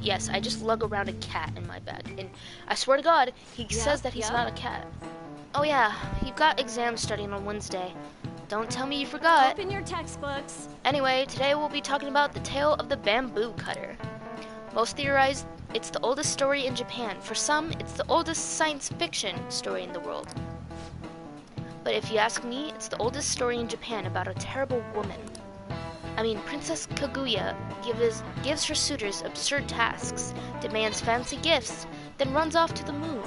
Yes, I just lug around a cat in my bag, and I swear to God, he says that he's not a cat. Oh yeah, you've got exams starting on Wednesday. Don't tell me you forgot. Open your textbooks. Anyway, today we'll be talking about the tale of the bamboo cutter. Most theorize it's the oldest story in Japan. For some, it's the oldest science fiction story in the world. But if you ask me, it's the oldest story in Japan about a terrible woman. Princess Kaguya gives her suitors absurd tasks, demands fancy gifts, then runs off to the moon.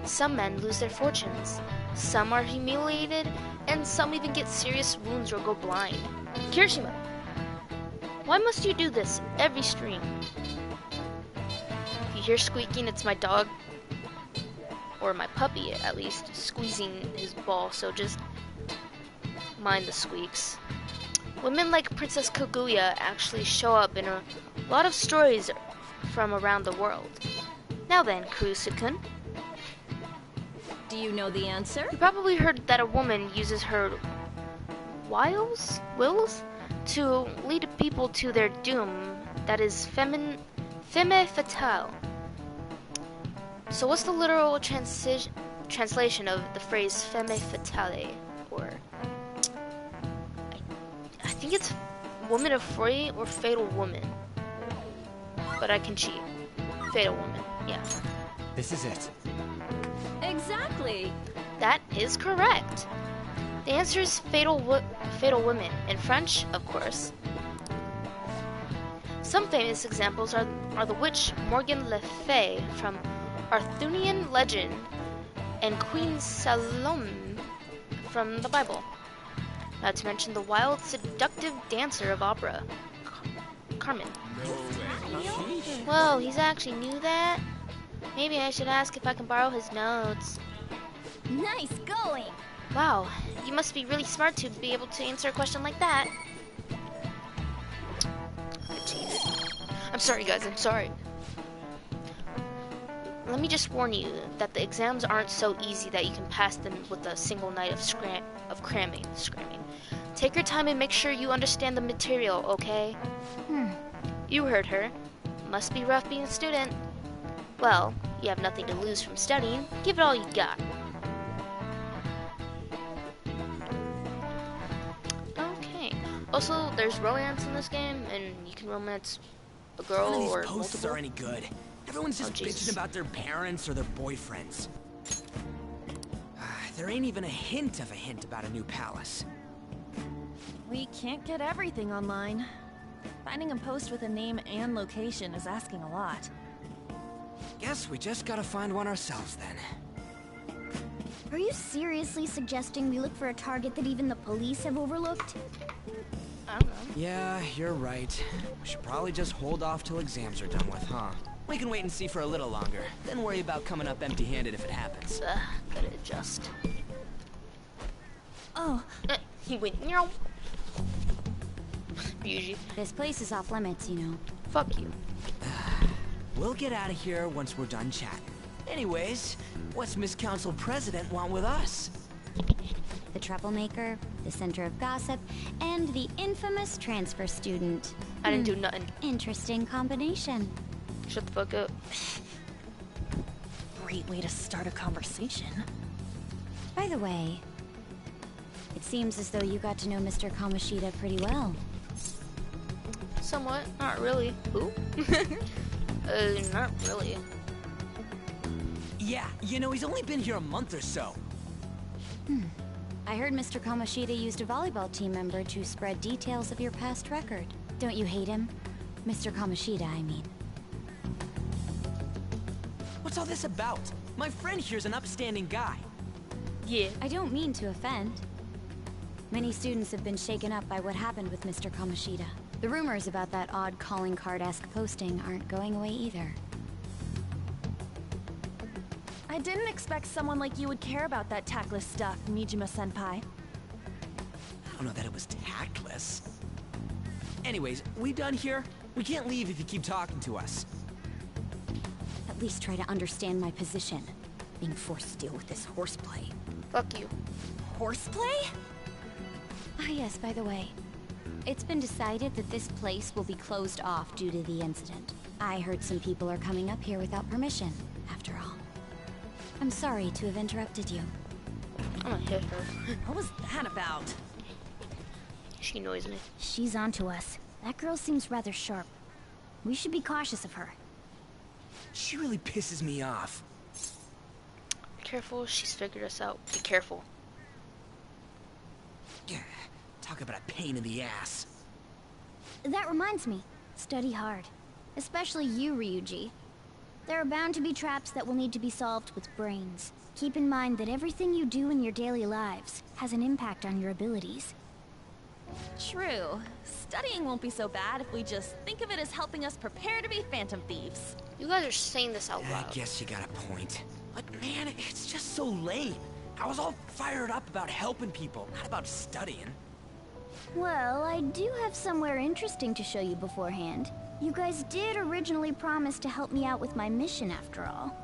Some men lose their fortunes, some are humiliated, and some even get serious wounds or go blind. Kirishima, why must you do this every stream? If you hear squeaking, it's my dog, or my puppy at least, squeezing his ball, so just mind the squeaks. Women like Princess Kaguya actually show up in a lot of stories from around the world. Now then, Kurusu-kun. Do you know the answer? You probably heard that a woman uses her wills to lead people to their doom. That is Femme fatale. So what's the literal translation of the phrase femme fatale? Or I think it's woman of Freud or fatal woman. But I can cheat. Fatal woman, yeah. This is it. Exactly. That is correct. The answer is fatal woman, in French, of course. Some famous examples are the witch Morgan Le Fay from Arthurian legend and Queen Salome from the Bible. Not to mention the wild, seductive dancer of opera, Carmen. Whoa, he's actually knew that? Maybe I should ask if I can borrow his notes. Nice going! Wow, you must be really smart to be able to answer a question like that. I cheated. I'm sorry, guys, I'm sorry. Let me just warn you that the exams aren't so easy that you can pass them with a single night of cramming. Take your time and make sure you understand the material, okay? You heard her. Must be rough being a student. Well, you have nothing to lose from studying. Give it all you got. Okay. Also, there's romance in this game, and you can romance a girl None of or these posters multiple. are any good. Everyone's just bitching about their parents or their boyfriends. There ain't even a hint about a new palace. We can't get everything online. Finding a post with a name and location is asking a lot. Guess we just gotta find one ourselves then. Are you seriously suggesting we look for a target that even the police have overlooked? I don't know. Yeah, you're right. We should probably just hold off till exams are done with, huh? We can wait and see for a little longer, then worry about coming up empty-handed if it happens. Gotta adjust. Oh. He went, meow. RYUJI. This place is off limits, you know. Fuck you. We'll get out of here once we're done chatting. Anyways, what's Miss Council President want with us? The troublemaker, the center of gossip, and the infamous transfer student. I didn't do nothing. Interesting combination. Shut the fuck up. Great way to start a conversation. By the way, it seems as though you got to know Mr. Kamoshida pretty well. Somewhat. Not really. Who? Not really. Yeah, you know, he's only been here a month or so. I heard Mr. Kamoshida used a volleyball team member to spread details of your past record. Don't you hate him? Mr. Kamoshida, I mean. What's all this about? My friend here's an upstanding guy. Yeah. I don't mean to offend. Many students have been shaken up by what happened with Mr. Kamoshida. The rumors about that odd calling card-esque posting aren't going away either. I didn't expect someone like you would care about that tactless stuff, Mijima-senpai. I don't know that it was tactless. Anyways, we done here? We can't leave if you keep talking to us. At least try to understand my position. Being forced to deal with this horseplay. Fuck you. Horseplay? Ah yes, by the way. It's been decided that this place will be closed off due to the incident. I heard some people are coming up here without permission, after all. I'm sorry to have interrupted you. I'm gonna hit her. What was that about? She annoys me. She's onto us. That girl seems rather sharp. We should be cautious of her. She really pisses me off. Be careful, she's figured us out. Be careful. Talk about a pain in the ass. That reminds me. Study hard. Especially you, RYUJI. There are bound to be traps that will need to be solved with brains. Keep in mind that everything you do in your daily lives has an impact on your abilities. True. Studying won't be so bad if we just think of it as helping us prepare to be phantom thieves. You guys are saying this out loud. I guess you got a point. But man, it's just so lame. I was all fired up about helping people, not about studying. Well, I do have somewhere interesting to show you beforehand. You guys did originally promise to help me out with my mission after all.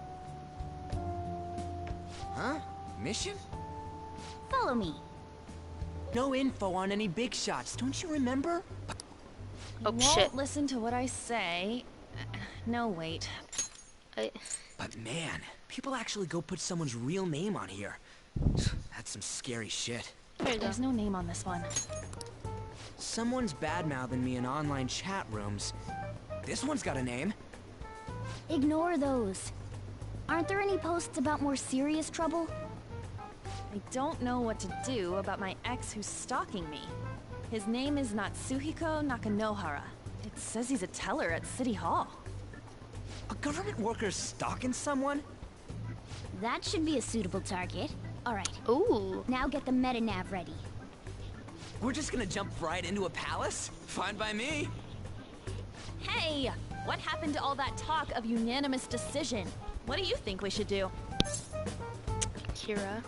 Huh? Mission? Follow me. No info on any big shots, don't you remember? Oh, you shit. won't listen to what I say, No, wait. But man, people actually go put someone's real name on here. That's some scary shit. There's no name on this one. Someone's bad-mouthing me in online chat rooms. This one's got a name. Ignore those. Aren't there any posts about more serious trouble? I don't know what to do about my ex who's stalking me. His name is Natsuhiko Nakanohara. It says he's a teller at City Hall. A government worker stalking someone? That should be a suitable target. Alright. Ooh. Now get the meta-nav ready. We're just gonna jump right into a palace? Fine by me. Hey! What happened to all that talk of unanimous decision? What do you think we should do? Kira.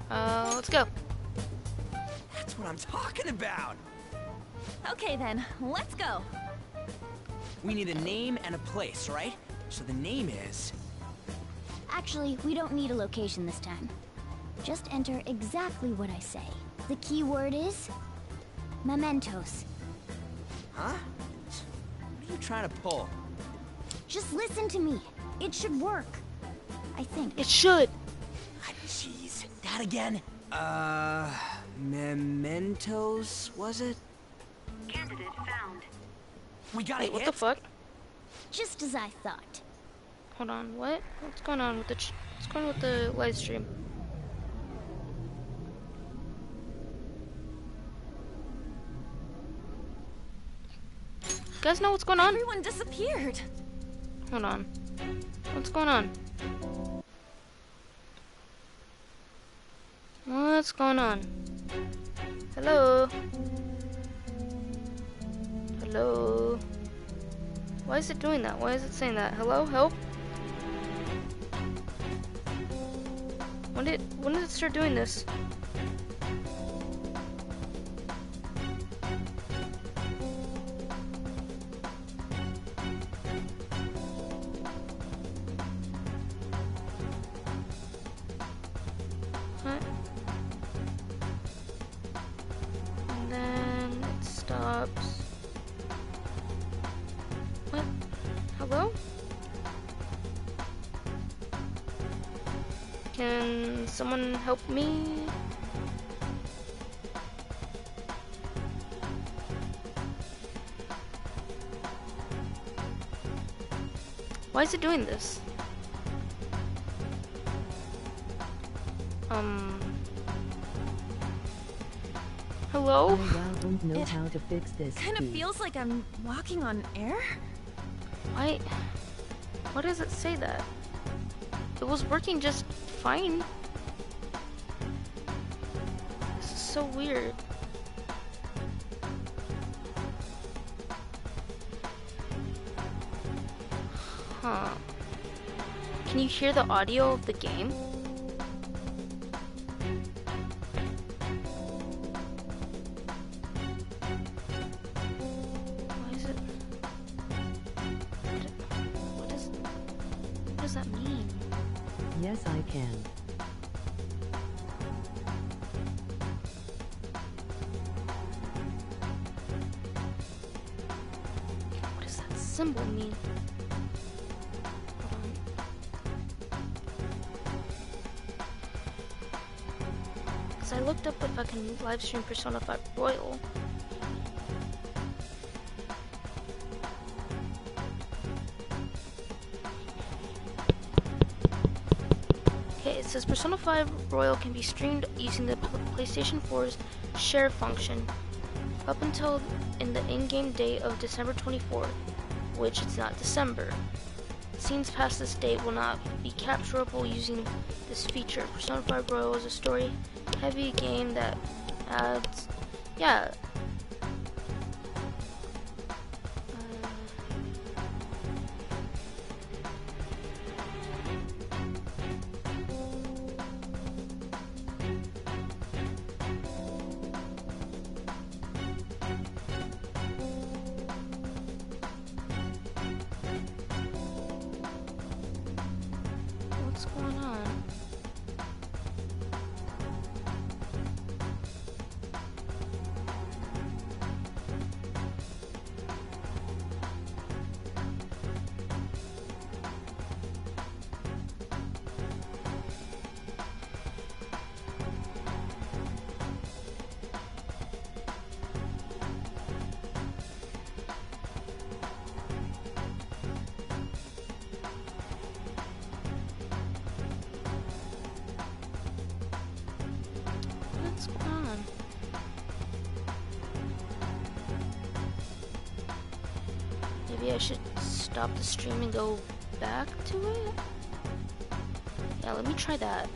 Let's go. That's what I'm talking about. Okay then, let's go. We need a name and a place, right? So the name is... Actually, we don't need a location this time. Just enter exactly what I say. The key word is... mementos. Huh? What are you trying to pull? Just listen to me. It should work. I think. It should. Jeez. That again? Mementos, was it? Candidate found. We got Wait, it. what the fuck? Just as I thought. Hold on, what? What's going on with the what's going on with the live stream? You guys know what's going on? Everyone disappeared. Hold on. What's going on? What's going on? Hello? Hello? Why is it doing that? Why is it saying that? Hello? Help? When did it start doing this? What? And then it stops. What? Hello? Can someone help me? Why is it doing this? Hello? I don't know how to fix this. Kind of feels like I'm walking on air. Why does it say that? It was working just fine. This is so weird. Huh. Can you hear the audio of the game? Why is it? What does that mean? Yes, I can. What does that symbol mean? Hold on. Because I looked up if I can live stream Persona 5 Royal. Okay, it says Persona 5 Royal can be streamed using the PlayStation 4's share function up until in the in-game date of December 24th, which it's not December. Scenes past this date will not be capturable using this feature. Persona 5 Royal is a story-heavy game that adds... yeah. What's going on? Maybe I should stop the stream and go back to it? Yeah, let me try that.